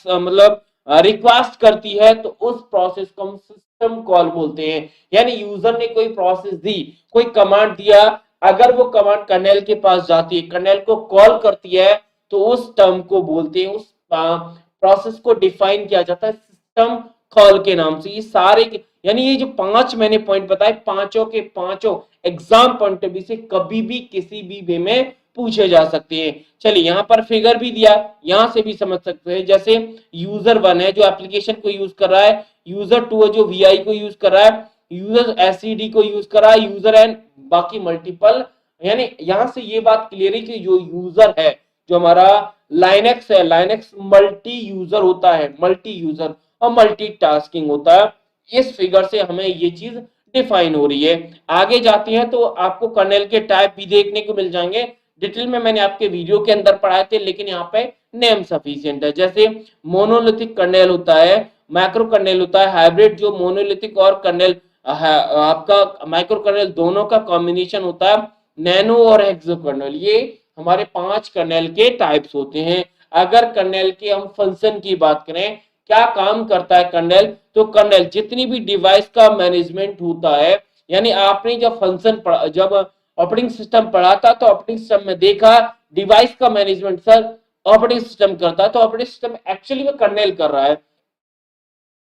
मतलब रिक्वेस्ट करती है तो उस प्रोसेस को हम सिस्टम कॉल बोलते हैं। यानी यूजर ने कोई प्रोसेस दी, कोई कमांड दिया, अगर वो कमांड कर्नेल के पास जाती है, कर्नेल को कॉल करती है, तो उस टर्म को बोलते हैं, उस प्रोसेस को डिफाइन किया जाता है सिस्टम कॉल के नाम से। ये सारे यानी ये जो 5 मैंने पॉइंट बताए, पांचों के पांचों एग्जाम पॉइंट ऑफ व्यू से कभी भी किसी भी वे में पूछे जा सकते हैं। चलिए यहाँ पर फिगर भी दिया, यहां से भी समझ सकते हैं। जैसे यूजर 1 है जो एप्लीकेशन को यूज कर रहा है, यूजर 2 है जो वीआई को यूज कर रहा है, यूजर एससीडी को यूज कर रहा है, यूजर एन बाकी मल्टीपल। यानी यहां से ये बात क्लियर है कि जो यूजर है, जो हमारा लाइनेक्स है, लाइनेक्स मल्टी यूजर होता है, मल्टी यूजर और मल्टीटास्किंग होता है। इस फिगर से हमें ये चीज डिफाइन हो रही है। आगे जाते हैं तो आपको कर्नेल के टाइप भी देखने को मिल जाएंगे। डिटेल में मैंने आपके वीडियो के अंदर पढ़ाए थे, लेकिन यहाँ पे नेम सफिशिएंट है। जैसे मोनोलिथिक कर्नेल होता है, मैक्रो कर्नेल होता है, हाइब्रिड जो मोनोलिथिक और कर्नेल आपका माइक्रो कर्नेल दोनों का कॉम्बिनेशन होता है, नैनो और हेक्सो कर्नेल। ये हमारे 5 कर्नेल के टाइप्स होते हैं। अगर कर्नेल के हम फंक्शन की बात करें, क्या काम करता है कर्नेल, तो कर्नेल जितनी भी डिवाइस का मैनेजमेंट होता है, यानी आपने जब फंक्शन जब ऑपरेटिंग सिस्टम पढ़ा था तो ऑपरेटिंग सिस्टम में देखा डिवाइस का मैनेजमेंट सर ऑपरेटिंग सिस्टम करता है, तो ऑपरेटिंग सिस्टम एक्चुअली में कर्नेल कर रहा है।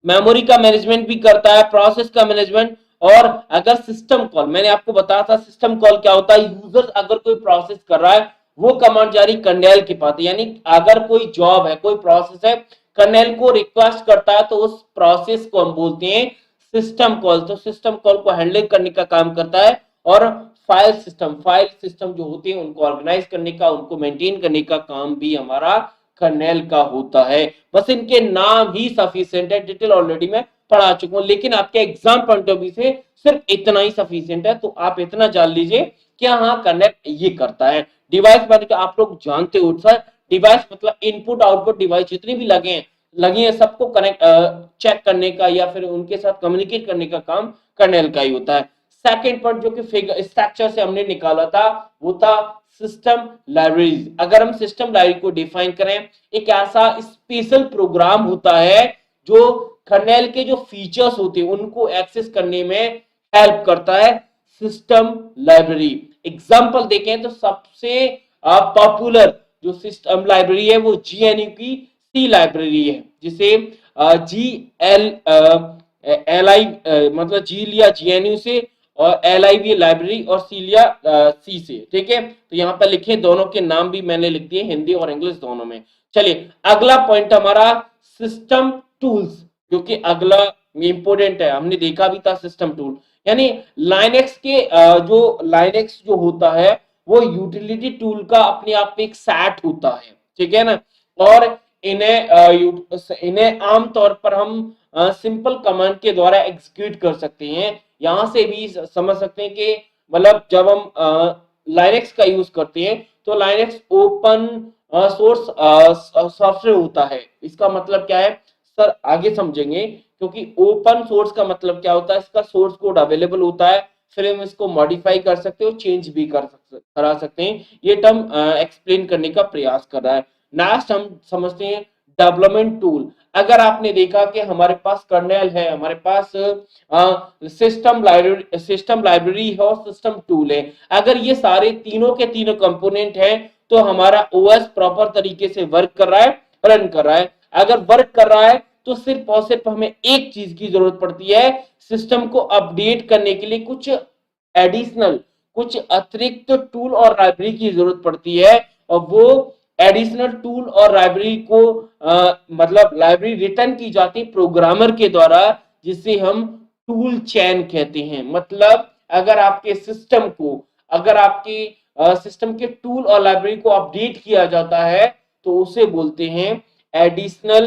मेमोरी का मैनेजमेंट भी करता है, प्रोसेस का मैनेजमेंट। और अगर सिस्टम कॉल, मैंने आपको बताया था सिस्टम कॉल क्या होता है, यूजर अगर कोई प्रोसेस कर रहा है, वो कमांड जारी कर्नेल के पास, यानी अगर कोई जॉब है, कोई प्रोसेस है, कर्नेल को रिक्वेस्ट करता है, तो उस प्रोसेस को हम बोलते हैं सिस्टम कॉल। तो सिस्टम कॉल को हैंडल करने का काम करता है। और फाइल सिस्टम जो होती है उनको ऑर्गेनाइज करने का, उनको मेंटेन करने का काम भी हमारा कर्नेल का होता है। बस इनके नाम ही सफिशिएंट है, डिटेल ऑलरेडी मैं पढ़ा चुका हूं, लेकिन आपके एग्जाम पॉइंट ऑफ व्यू से सिर्फ इतना ही सफिशिएंट है। तो आप इतना जान लीजिए कि हाँ कर्नेल ये करता है। डिवाइस मैनेजर आप लोग जानते हो सर, डिवाइस मतलब इनपुट आउटपुट डिवाइस जितनी भी लगी है सबको कनेक्ट चेक करने का या फिर उनके साथ कम्युनिकेट करने का काम कर्नेल का ही होता है। सेकंड पॉइंट जो कि स्ट्रक्चर से हमने निकाला था वो था सिस्टम लाइब्रेरीज। अगर हम सिस्टम लाइब्रेरी को डिफाइन करें, एक ऐसा स्पेशल प्रोग्राम होता है जो कर्नेल के जो फीचर्स होते हैं उनको एक्सेस करने में हेल्प करता है, सिस्टम लाइब्रेरी। एग्जांपल देखें तो सबसे पॉपुलर जो सिस्टम लाइब्रेरी है वो जीएनयू की सी लाइब्रेरी है, जिसे जी एल आई मतलब जी लिया जीएनयू से और एल आई भी लाइब्रेरी और सी लिया सी से। ठीक है, तो यहाँ पर लिखे दोनों के नाम भी मैंने लिख दिए हिंदी और इंग्लिश दोनों में। चलिए अगला पॉइंट हमारा सिस्टम टूल्स, जो कि अगला इंपोर्टेंट है, हमने देखा भी था सिस्टम टूल। यानी लाइनेक्स के जो लाइनेक्स जो होता है वो यूटिलिटी टूल का अपने आप में एक सेट होता है, ठीक है ना। और इन्हें आमतौर पर हम सिंपल कमांड के द्वारा एग्जीक्यूट कर सकते हैं। यहां से भी समझ सकते हैं कि मतलब जब हम लाइनेक्स का यूज करते हैं तो लाइनेक्स ओपन सोर्स सॉफ्टवेयर होता है। इसका मतलब क्या है सर, आगे समझेंगे, क्योंकि ओपन सोर्स का मतलब क्या होता है, इसका सोर्स कोड अवेलेबल होता है, फिर हम इसको मॉडिफाई कर सकते हो, चेंज भी करा सकते हैं। ये टर्म एक्सप्लेन करने का प्रयास कर रहा है। नेक्स्ट हम समझते हैं डेवलपमेंट टूल। अगर आपने देखा कि हमारे पास कर्नेल है, हमारे पास सिस्टम लाइब्रेरी है और सिस्टम टूल है, अगर ये सारे तीनों के तीनों कंपोनेंट हैं तो हमारा ओएस प्रॉपर तरीके से वर्क कर रहा है, रन कर रहा है। अगर वर्क कर रहा है तो सिर्फ और सिर्फ हमें एक चीज की जरूरत पड़ती है, सिस्टम को अपडेट करने के लिए कुछ एडिशनल, कुछ अतिरिक्त टूल और लाइब्रेरी की जरूरत पड़ती है। और वो एडिशनल टूल और लाइब्रेरी को मतलब लाइब्रेरी रिटर्न की जाती है प्रोग्रामर के द्वारा, जिसे हम टूल चेन कहते हैं। मतलब अगर आपके सिस्टम को, अगर आपके सिस्टम के टूल और लाइब्रेरी को अपडेट किया जाता है तो उसे बोलते हैं एडिशनल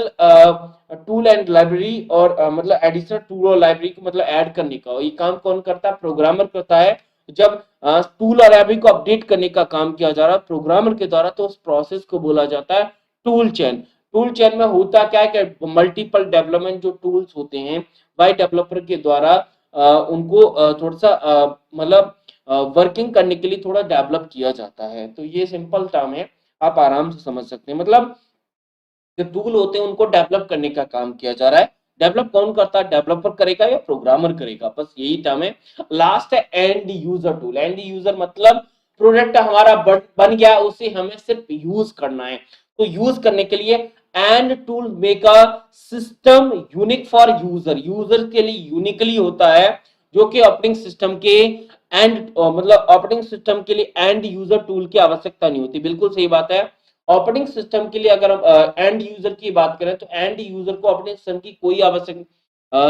टूल एंड लाइब्रेरी। और मतलब एडिशनल टूल और लाइब्रेरी को मतलब ऐड करने का ये काम कौन करता है, प्रोग्रामर करता है। जब टूल और लाइब्रेरी को अपडेट करने का काम किया जा रहा है प्रोग्रामर के द्वारा, तो उस प्रोसेस को बोला जाता है टूल चेन। टूल चेन में होता क्या है कि मल्टीपल डेवलपमेंट जो टूल्स होते हैं वाई डेवलपर के द्वारा उनको थोड़ा सा मतलब वर्किंग करने के लिए थोड़ा डेवलप किया जाता है। तो ये सिंपल टर्म है, आप आराम से समझ सकते हैं। मतलब जो टूल होते हैं उनको डेवलप करने का काम किया जा रहा है। डेवलप कौन करता है, डेवलपर करेगा या प्रोग्रामर करेगा, बस यही टर्म है। लास्ट है and user tool. And user मतलब प्रोडक्ट हमारा बन गया, उसे हमें सिर्फ यूज करना है। तो यूज करने के लिए and tool make a system unique for user. User के लिए यूनिकली होता है, जो कि ऑपरेटिंग सिस्टम के एंड मतलब ऑपरेटिंग सिस्टम के लिए एंड यूजर टूल की आवश्यकता नहीं होती। बिल्कुल सही बात है। ऑपरेटिंग सिस्टम के लिए अगर हम एंड यूजर की बात करें तो एंड यूजर को ऑपरेटिंग सिस्टम की कोई आवश्यक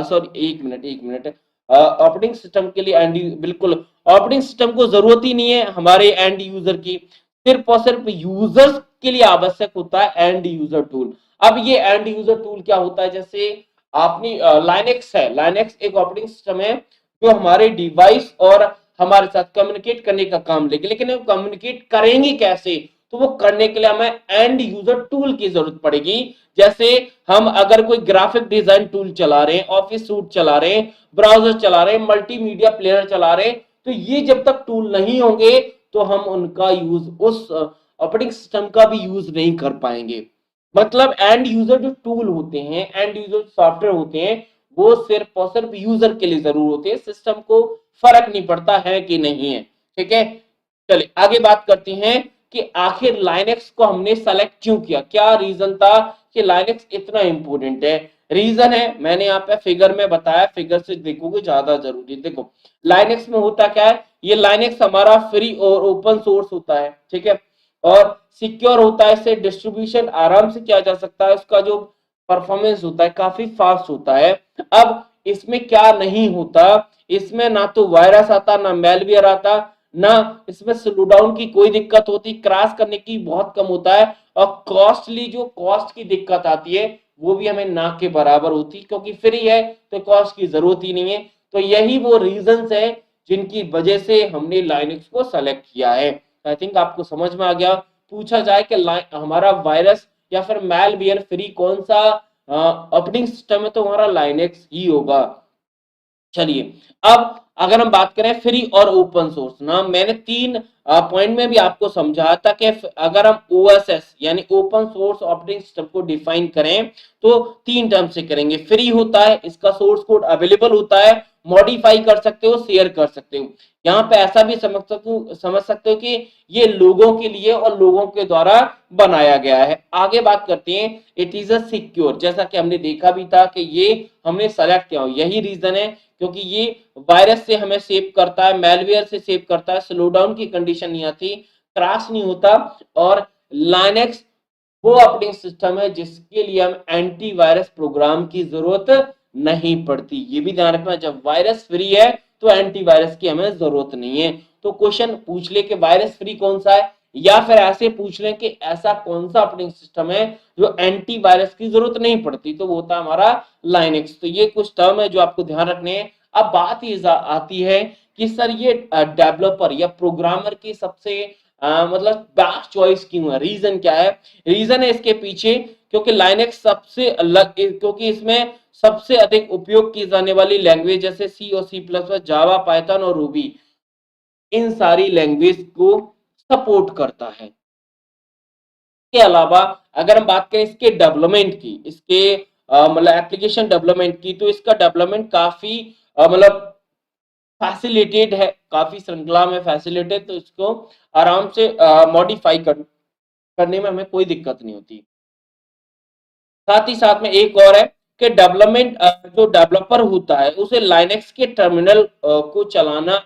सॉरी एक मिनट ऑपरेटिंग सिस्टम के लिए एंड बिल्कुल ऑपरेटिंग सिस्टम को जरूरत ही नहीं है हमारे एंड यूजर की, सिर्फ और सिर्फ यूजर्स के लिए आवश्यक होता है एंड यूजर टूल। अब ये एंड यूजर टूल क्या होता है, जैसे आपने लाइनेक्स है, लाइनेक्स एक ऑपरेटिंग सिस्टम है जो हमारे डिवाइस और हमारे साथ कम्युनिकेट करने का काम लेगी, लेकिन वो कम्युनिकेट करेंगे कैसे, तो वो करने के लिए हमें एंड यूजर टूल की जरूरत पड़ेगी। जैसे हम अगर कोई ग्राफिक डिजाइन टूल चला रहे हैं, ऑफिस सूट चला रहे हैं, ब्राउजर चला रहे हैं, मल्टीमीडिया प्लेयर चला रहे हैं, तो ये जब तक टूल नहीं होंगे तो हम उनका यूज उस ऑपरेटिंग सिस्टम का भी यूज नहीं कर पाएंगे। मतलब एंड यूजर जो टूल होते हैं, एंड यूजर सॉफ्टवेयर होते हैं, वो सिर्फ और सिर्फ यूजर के लिए जरूर होते हैं, सिस्टम को फर्क नहीं पड़ता है कि नहीं है। ठीक है, चलिए आगे बात करते हैं कि आखिर लाइनेक्स को हमने सेलेक्ट क्यों किया, क्या रीजन था कि लाइनेक्स इतना इंपॉर्टेंट है। रीजन है मैंने यहाँ पे फिगर में बताया, फिगर से देखोगे ज्यादा जरूरी। देखो लाइनेक्स में होता क्या है, ये लाइनेक्स हमारा फ्री और ओपन सोर्स होता है, ठीक है, और सिक्योर होता है, इससे डिस्ट्रीब्यूशन आराम से किया जा सकता है, उसका जो परफॉर्मेंस होता है काफी फास्ट होता है। अब इसमें क्या नहीं होता, इसमें ना तो वायरस आता, ना मेलवेयर आता, ना इसमें स्लो डाउन की कोई दिक्कत होती, क्रैश करने की बहुत कम होता है, और कॉस्टली जो कॉस्ट की दिक्कत आती है वो भी हमें ना के बराबर होती, क्योंकि फ्री है तो कॉस्ट की जरूरत ही नहीं है। तो यही वो रीजंस है जिनकी वजह से हमने लाइनक्स को सेलेक्ट किया है। आई थिंक आपको समझ में आ गया। पूछा जाए कि हमारा वायरस या फिर मैलवेयर फ्री कौन सा ऑपरेटिंग सिस्टम है, तो हमारा लाइनक्स ही होगा। चलिए अब अगर हम बात करें फ्री और ओपन सोर्स ना, मैंने तीन पॉइंट में भी आपको समझाया था कि अगर हम ओएसएस यानी ओपन सोर्स ऑपरेटिंग सिस्टम को डिफाइन करें तो तीन टर्म से करेंगे। फ्री होता है, इसका सोर्स कोड अवेलेबल होता है, मॉडिफाई कर सकते हो, शेयर कर सकते हो। यहाँ पे ऐसा भी समझ सकते हो कि ये लोगों के लिए और लोगों के द्वारा बनाया गया है। आगे बात करते हैं, इट इज अ सिक्योर, जैसा कि हमने देखा भी था कि ये हमने सेलेक्ट किया, यही रीजन है क्योंकि ये वायरस से हमें सेव करता है, मेलवेयर से सेव करता है, स्लो डाउन की कंडीशन नहीं आती, क्रैश नहीं होता, और लाइनेक्स वो ऑपरेटिंग सिस्टम है जिसके लिए हम एंटीवायरस प्रोग्राम की जरूरत नहीं पड़ती। ये भी ध्यान रखना, जब वायरस फ्री है तो एंटीवायरस की हमें जरूरत नहीं है। तो क्वेश्चन पूछ ले कि वायरस फ्री कौन सा है, या फिर ऐसे पूछ लें कि ऐसा कौन सा ऑपरेटिंग सिस्टम है जो एंटीवायरस की जरूरत नहीं पड़ती, तो वो होता है हमारा लाइनेक्स। तो ये कुछ टर्म है जो आपको ध्यान रखने हैं। अब बात ये आती है कि सर ये डेवलपर या प्रोग्रामर की सबसे मतलब बेस्ट चॉइस क्यों है, रीजन क्या है। रीजन है इसके पीछे क्योंकि लाइनेक्स सबसे अलग, क्योंकि इसमें सबसे अधिक उपयोग की जाने वाली लैंग्वेज जैसे सी और सी प्लस प्लस, जावा, पाइथन और रूबी, इन सारी लैंग्वेज को सपोर्ट करता है। के अलावा अगर हम बात करें इसके डेवलपमेंट की, इसके मतलब एप्लीकेशन डेवलपमेंट की, तो इसका डेवलपमेंट काफी मतलब फैसिलिटेड है, काफी श्रृंखला में फैसिलिटेड, तो इसको आराम से मॉडिफाई करने में हमें कोई दिक्कत नहीं होती। साथ ही साथ में एक और है कि डेवलपमेंट जो डेवलपर होता है उसे लाइनेक्स के टर्मिनल को चलाना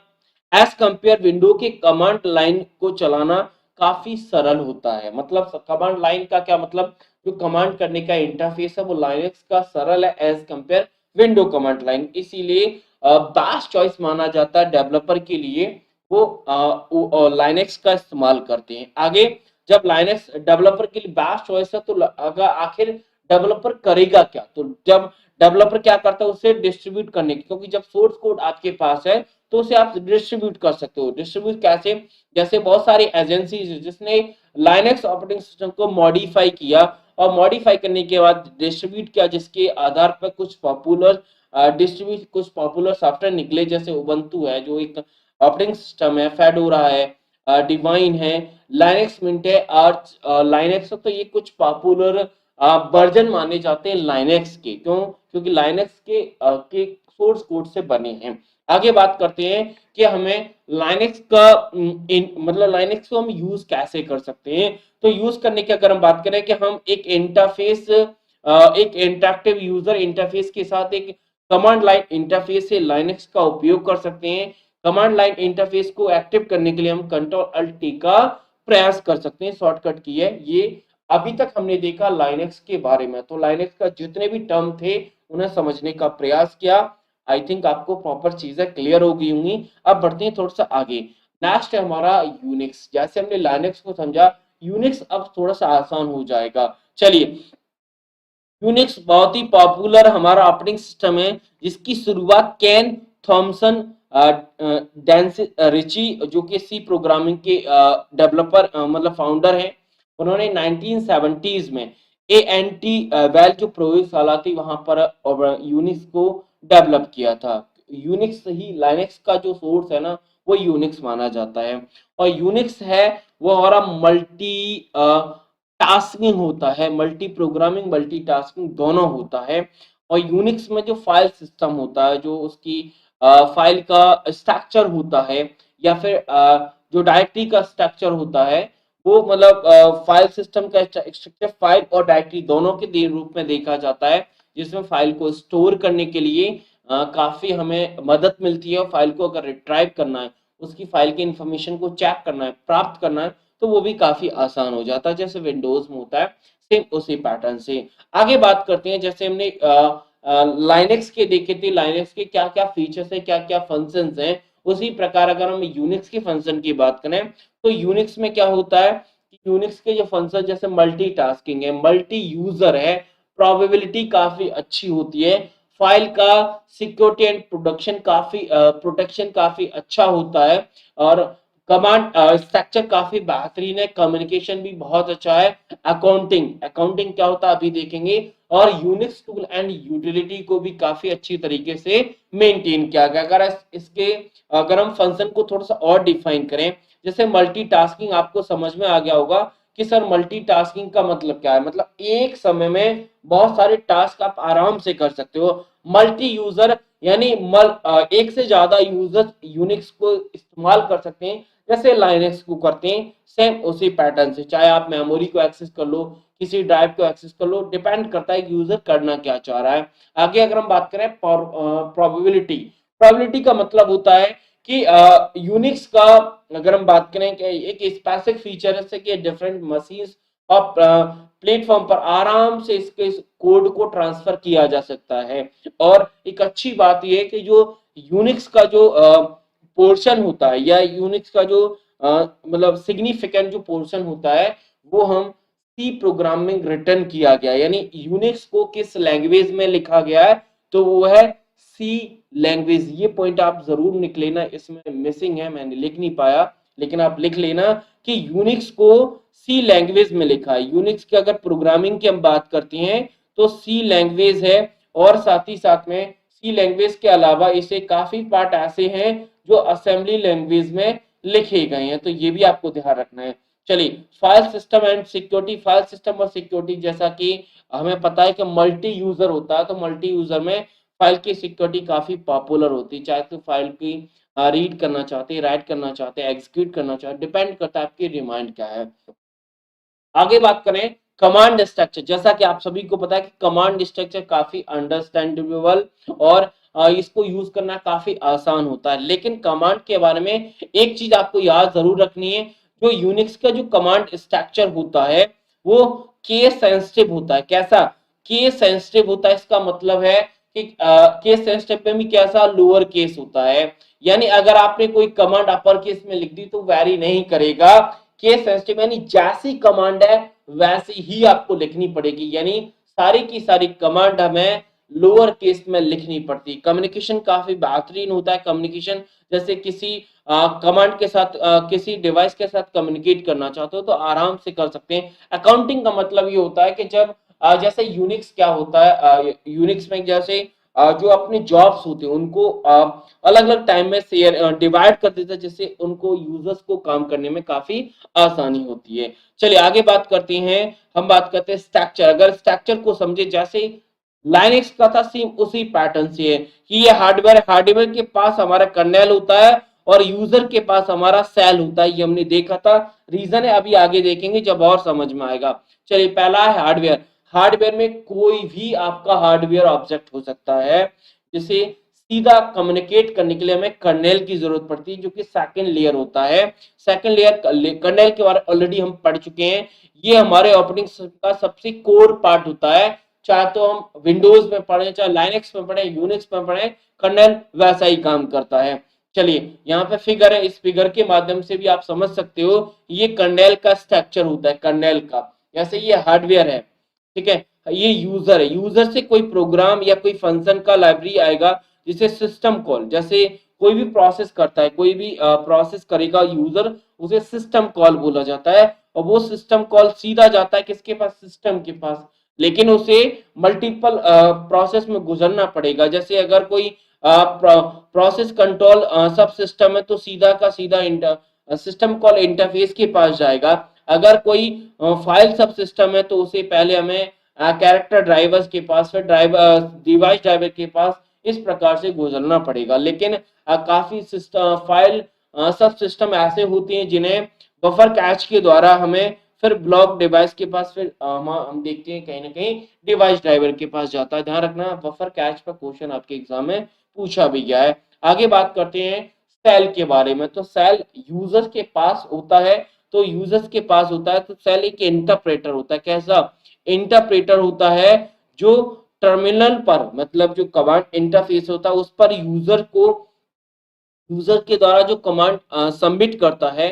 एज कंपेयर विंडो के कमांड लाइन को चलाना काफी सरल होता है। मतलब कमांड लाइन का क्या मतलब, जो कमांड करने का इंटरफेस है वो लाइनेक्स का सरल है as compare window command line, इसीलिए बेस्ट चॉइस माना जाता है डेवलपर के लिए, वो लाइनेक्स का इस्तेमाल करते हैं। आगे जब लाइनेक्स डेवलपर के लिए बेस्ट चॉइस है तो अगर आखिर डेवलपर करेगा क्या, तो जब डेवलपर क्या करता है उसे डिस्ट्रीब्यूट करने की, क्योंकि जब सोर्स कोड आपके पास है तो उसे आप डिस्ट्रीब्यूट कर सकते हो। डिस्ट्रीब्यूट कैसे, जैसे बहुत सारी एजेंसी जिसने लाइनेक्स ऑपरेटिंग सिस्टम को मॉडिफाई किया और मॉडिफाई करने के बाद डिस्ट्रीब्यूट किया, जिसके आधार पर कुछ पॉपुलर सॉफ्टवेयर निकले, जैसे उबंटू है जो एक ऑपरेटिंग सिस्टम है, फेडोरा है, डिवाइन है, लाइनेक्स मिंट है, आर्च लाइनेक्स। तो ये कुछ पॉपुलर वर्जन माने जाते हैं लाइनेक्स के। क्यों? क्योंकि लाइनेक्स के सोर्स कोड से बने हैं। आगे बात करते हैं कि हमें लाइनेक्स का मतलब लाइनेक्स को हम यूज कैसे कर सकते हैं। तो यूज करने की अगर हम बात करें कि हम एक इंटरैक्टिव यूजर इंटरफेस के साथ एक कमांड लाइन इंटरफेस से लाइनेक्स का उपयोग कर सकते हैं। कमांड लाइन इंटरफेस को एक्टिव करने के लिए हम कंट्रोल अल्ट टी का प्रयास कर सकते हैं। शॉर्टकट की है ये। अभी तक हमने देखा लाइनेक्स के बारे में, तो लाइनेक्स का जितने भी टर्म थे उन्हें समझने का प्रयास किया। आई थिंक आपको प्रॉपर चीजें क्लियर हो गई होंगी। अब बढ़ते हैं थोड़ा सा आगे। नेक्स्ट है हमारा यूनिक्स। जैसे हमने लाइनेक्स को समझा, यूनिक्स अब थोड़ा सा आसान हो जाएगा। चलिए, यूनिक्स बहुत ही पॉपुलर हमारा ऑपरेटिंग सिस्टम है, जिसकी शुरुआत केन थॉमसन डेंस रिची, जो कि सी प्रोग्रामिंग के डेवलपर मतलब फाउंडर हैं, उन्होंने 1970s में ANT वेल जो प्रयोगशाला थी वहां पर यूनिक्स को डेवलप किया था। यूनिक्स ही लाइनेक्स का जो सोर्स है ना, वो यूनिक्स माना जाता है। और यूनिक्स है वो हमारा मल्टी टास्किंग होता है, मल्टी प्रोग्रामिंग मल्टी टास्किंग दोनों होता है। और यूनिक्स में जो फाइल सिस्टम होता है, जो उसकी फाइल का स्ट्रक्चर होता है, या फिर जो डायरेक्टरी का स्ट्रक्चर होता है, वो मतलब फाइल सिस्टम का स्ट्रक्चर फाइल और डायरेक्टरी दोनों के रूप में देखा जाता है, जिसमें फाइल को स्टोर करने के लिए काफी हमें मदद मिलती है। और फाइल को अगर रिट्राइव करना है, उसकी फाइल की इंफॉर्मेशन को चेक करना है, प्राप्त करना है, तो वो भी काफी आसान हो जाता है, जैसे विंडोज में होता है, सेम उसी पैटर्न से। आगे बात करते हैं, जैसे हमने लाइनेक्स के देखे थे, लाइनेक्स के क्या क्या फीचर्स है, क्या क्या फंक्शंस हैं, उसी प्रकार अगर हम यूनिक्स के फंक्शन की बात करें, तो यूनिक्स में क्या होता है कि यूनिक्स के जो फंक्शन जैसे मल्टीटास्किंग है, मल्टी यूजर है, प्रोबेबिलिटी काफी अच्छी होती है, फाइल का सिक्योरिटी एंड प्रोटेक्शन काफी अच्छा होता है, और कमांड स्ट्रक्चर काफी बेहतरीन है, कम्युनिकेशन भी बहुत अच्छा है। अकाउंटिंग अकाउंटिंग क्या होता है अभी देखेंगे। और यूनिक्स टूल एंड यूटिलिटी को भी काफी अच्छी तरीके से मेंटेन किया गया। अगर हम फंक्शन को थोड़ा सा और डिफाइन करें, जैसे मल्टीटास्किंग, आपको समझ में आ गया होगा कि सर मल्टीटास्किंग का मतलब क्या है। मतलब एक समय में बहुत सारे टास्क आप आराम से कर सकते हो। मल्टी यूजर यानी एक से ज्यादा यूजर यूनिक्स को इस्तेमाल कर सकते हैं, जैसे लाइनेक्स को करते हैं, सेम उसी पैटर्न से। चाहे आप मेमोरी को एक्सेस कर लो, किसी ड्राइव को एक्सेस कर लो, डिपेंड करता है कि यूजर करना क्या चाह रहा है। आगे अगर हम बात करें प्रोबेबिलिटी, प्रोबेबिलिटी का मतलब होता है कि यूनिक्स का अगर हम बात करें कि एक स्पेसिफिक फीचर है कि डिफरेंट मशीन और प्लेटफॉर्म पर आराम से इसके कोड को ट्रांसफर किया जा सकता है। और एक अच्छी बात यह है कि जो यूनिक्स का जो पोर्शन होता है, या यूनिक्स का जो मतलब सिग्निफिकेंट जो पोर्शन होता है, वो हम सी प्रोग्रामिंग रिटर्न किया गया, यानी यूनिक्स को किस लैंग्वेज में लिखा गया है, तो वो है सी लैंग्वेज। ये पॉइंट आप जरूर लिख लेना, इसमें मिसिंग है, मैंने लिख नहीं पाया, लेकिन आप लिख लेना कि यूनिक्स को सी लैंग्वेज में लिखा है। यूनिक्स की अगर प्रोग्रामिंग की हम बात करते हैं तो सी लैंग्वेज है, और साथ ही साथ में सी लैंग्वेज के अलावा इसे काफी पार्ट ऐसे हैं जो असेंबली लैंग्वेज में लिखे गए हैं, तो ये भी आपको ध्यान रखना है। चलिए, file system and security. File system और सिक्योरिटी, जैसा कि हमें पता है कि मल्टी यूजर होता है, तो मल्टी यूजर में फाइल की सिक्योरिटी काफी पॉपुलर होती है। चाहे तो फाइल की रीड करना चाहते हैं, राइट करना चाहते हैं, एग्जीक्यूट करना चाहते हैं, डिपेंड करता है आपकी रिमाइंड क्या है। आगे बात करें कमांड स्ट्रक्चर, जैसा कि आप सभी को पता है कि कमांड स्ट्रक्चर काफी अंडरस्टैंडेबल और इसको यूज करना काफी आसान होता है। लेकिन कमांड के बारे में एक चीज आपको याद जरूर रखनी है, जो यूनिक्स का जो कमांड स्ट्रक्चर होता है वो केस सेंसिटिव होता है। कैसा? केस सेंसिटिव होता है। इसका मतलब है कि केस सेंसिटिव में भी कैसा, लोअर केस होता है, यानी अगर आपने कोई कमांड अपर केस में लिख दी तो वैरी नहीं करेगा। केस सेंसिटिव यानी जैसी कमांड है वैसी ही आपको लिखनी पड़ेगी, यानी सारी की सारी कमांड हमें लोअर केस में लिखनी पड़ती है। कम्युनिकेशन काफी बेहतरीन होता है। कम्युनिकेशन जैसे किसी कमांड के साथ किसी डिवाइस के साथ कम्युनिकेट करना चाहते हो तो आराम से कर सकते हैं। अकाउंटिंग का मतलब ये होता है कि जब जैसे यूनिक्स क्या होता है, यूनिक्स में जैसे जो अपने जॉब्स होते हैं उनको अलग अलग टाइम में शेयर डिवाइड कर देता है, जिससे उनको यूजर्स को काम करने में काफी आसानी होती है। चलिए आगे बात करते हैं। हम बात करते हैं स्ट्रक्चर। अगर स्ट्रक्चर को समझे, जैसे लाइनक्स का था सेम उसी पैटर्न से है कि ये हार्डवेयर के पास हमारा कर्नेल होता है और यूजर के पास हमारा सेल होता है। ये हमने देखा था। रीजन है अभी आगे देखेंगे जब और समझ में आएगा। चलिए पहला है हार्डवेयर। हार्डवेयर में कोई भी आपका हार्डवेयर ऑब्जेक्ट हो सकता है, जिसे सीधा कम्युनिकेट करने के लिए हमें कर्नेल की जरूरत पड़ती है, जो कि सेकंड लेयर होता है। सेकंड लेयर कर्नेल के बारे ऑलरेडी हम पढ़ चुके हैं। ये हमारे ऑपरेटिंग सिस्टम का सबसे कोर पार्ट होता है। चाहे तो हम विंडोज में पढ़े, चाहे लाइनक्स में पढ़े, यूनिक्स में पढ़े, कर्नेल वैसा ही काम करता है। चलिए यहाँ पे फिगर है, इस फिगर के माध्यम से भी आप समझ सकते हो ये कर्नेल का स्ट्रक्चर होता है। कर्नेल का जैसे ये हार्डवेयर है, ठीक है, ये यूजर है। यूजर से कोई प्रोग्राम या कोई फंक्शन का लाइब्रेरी आएगा जिसे सिस्टम कॉल, जैसे कोई भी प्रोसेस करता है, कोई भी प्रोसेस करेगा यूजर, उसे सिस्टम कॉल बोला जाता है। और वो सिस्टम कॉल सीधा जाता है किसके पास? सिस्टम के पास। लेकिन उसे मल्टीपल प्रोसेस में गुजरना पड़ेगा। जैसे अगर कोई प्रोसेस कंट्रोल सब सिस्टम है तो सीधा का सीधा सिस्टम कॉल इंटरफेस के पास जाएगा। अगर कोई फाइल सब सिस्टम है तो उसे पहले हमें कैरेक्टर ड्राइवर्स के पास, फिर ड्राइवर डिवाइस ड्राइवर के पास, इस प्रकार से गुजरना पड़ेगा। लेकिन काफी सिस्टम फाइल सब सिस्टम ऐसे होते हैं जिन्हें बफर कैच के द्वारा हमें फिर ब्लॉक डिवाइस के पास, फिर हम देखते हैं कहीं ना कहीं डिवाइस ड्राइवर के पास जाता है। ध्यान रखना बफर कैच का क्वेश्चन आपके एग्जाम में पूछा भी गया है। आगे बात करते हैं सेल के बारे में। तो सेल यूजर के पास होता है, तो यूजर्स के पास होता है तो सेल एक इंटरप्रेटर होता है। कैसा इंटरप्रेटर होता है? जो टर्मिनल पर, मतलब जो कमांड इंटरफेस होता है उस पर यूजर के द्वारा जो कमांड सबमिट करता है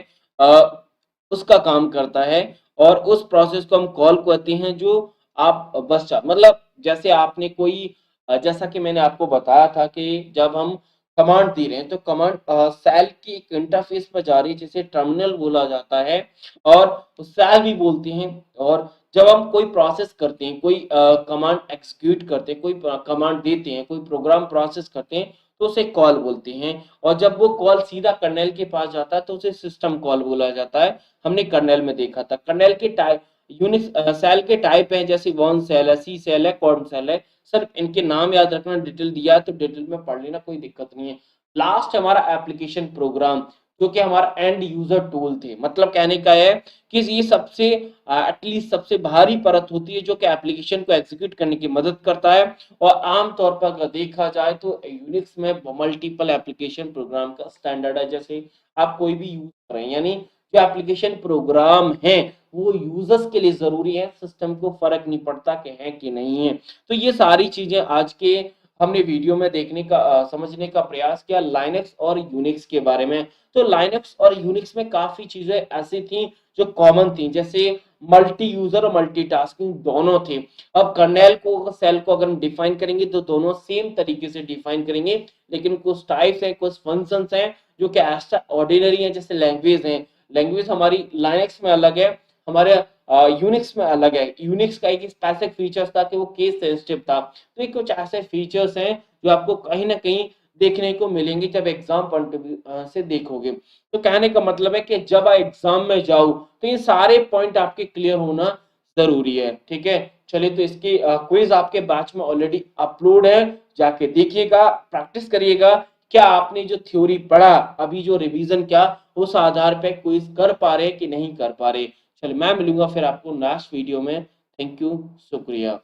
उसका काम करता है। और उस प्रोसेस को हम कॉल कहते हैं। जो आप बस मतलब जैसे आपने कोई जैसा कि मैंने आपको बताया था कि जब हम कमांड दे रहे हैं तो कमांड सेल की एक इंटरफेस पर जा रही है जिसे टर्मिनल बोला जाता है और सेल भी बोलते हैं। और जब हम कोई प्रोसेस करते हैं, कोई कमांड एग्जीक्यूट करते हैं, कोई कमांड देते हैं, कोई प्रोग्राम प्रोसेस करते हैं तो उसे कॉल बोलते हैं। और जब वो कॉल सीधा कर्नेल के पास जाता है तो उसे सिस्टम कॉल बोला जाता है। हमने कर्नेल में देखा था। कर्नेल के टाइप यूनिक्स सेल के टाइप हैं, जैसे वॉन सेल है, सी सेल है, कॉर्न सेल है। सर इनके नाम याद रखना, डिटेल दिया है तो डिटेल में पढ़ लेना, कोई दिक्कत नहीं है। लास्ट हमारा एप्लीकेशन प्रोग्राम, जो कि हमारा एंड यूजर टूल थे। मतलब कहने का है कि ये सबसे एटलीस्ट सबसे भारी परत होती है जो कि एप्लीकेशन को एग्जीक्यूट करने की मदद करता है। और आमतौर पर अगर देखा जाए तो यूनिक्स में मल्टीपल एप्लीकेशन प्रोग्राम का स्टैंडर्ड है। जैसे आप कोई भी यूज कर रहे हैं, यानी जो एप्लीकेशन प्रोग्राम है वो यूजर्स के लिए जरूरी है, सिस्टम को फर्क नहीं पड़ता कि है कि नहीं है। तो ये सारी चीजें आज के हमने वीडियो में देखने का समझने का प्रयास किया लाइनक्स और यूनिक्स के बारे में। तो लाइनक्स और यूनिक्स में काफी चीजें ऐसी थी जो कॉमन थी, जैसे मल्टी यूजर और मल्टीटास्किंग दोनों थे। अब कर्नेल को सेल को अगर हम डिफाइन करेंगे तो दोनों सेम तरीके से डिफाइन करेंगे, लेकिन कुछ टाइप्स हैं, कुछ फंक्शंस हैं जो कि एक्स्ट्रा ऑर्डिनरी हैं। जैसे लैंग्वेज है, लैंग्वेज हमारी लाइनक्स में अलग है, हमारे यूनिक्स में अलग है। यूनिक्स का एक स्पेसिफिक फीचर्स था कि वो केस सेंसिटिव था। तो ये कुछ ऐसे फीचर्स हैं जो आपको कहीं ना कहीं देखने को मिलेंगे जब एग्जाम पॉइंट से देखोगे। तो कहने का मतलब है कि जब आप एग्जाम में जाओ तो ये सारे पॉइंट आपके क्लियर होना जरूरी है। ठीक है, चलिए तो इसकी क्विज आपके बैच में ऑलरेडी अपलोड है, जाके देखिएगा, प्रैक्टिस करिएगा। क्या आपने जो थ्योरी पढ़ा, अभी जो रिवीजन किया, उस आधार पे क्विज कर पा रहे कि नहीं कर पा रहे। चलिए मैं मिलूंगा फिर आपको नेक्स्ट वीडियो में। थैंक यू, शुक्रिया।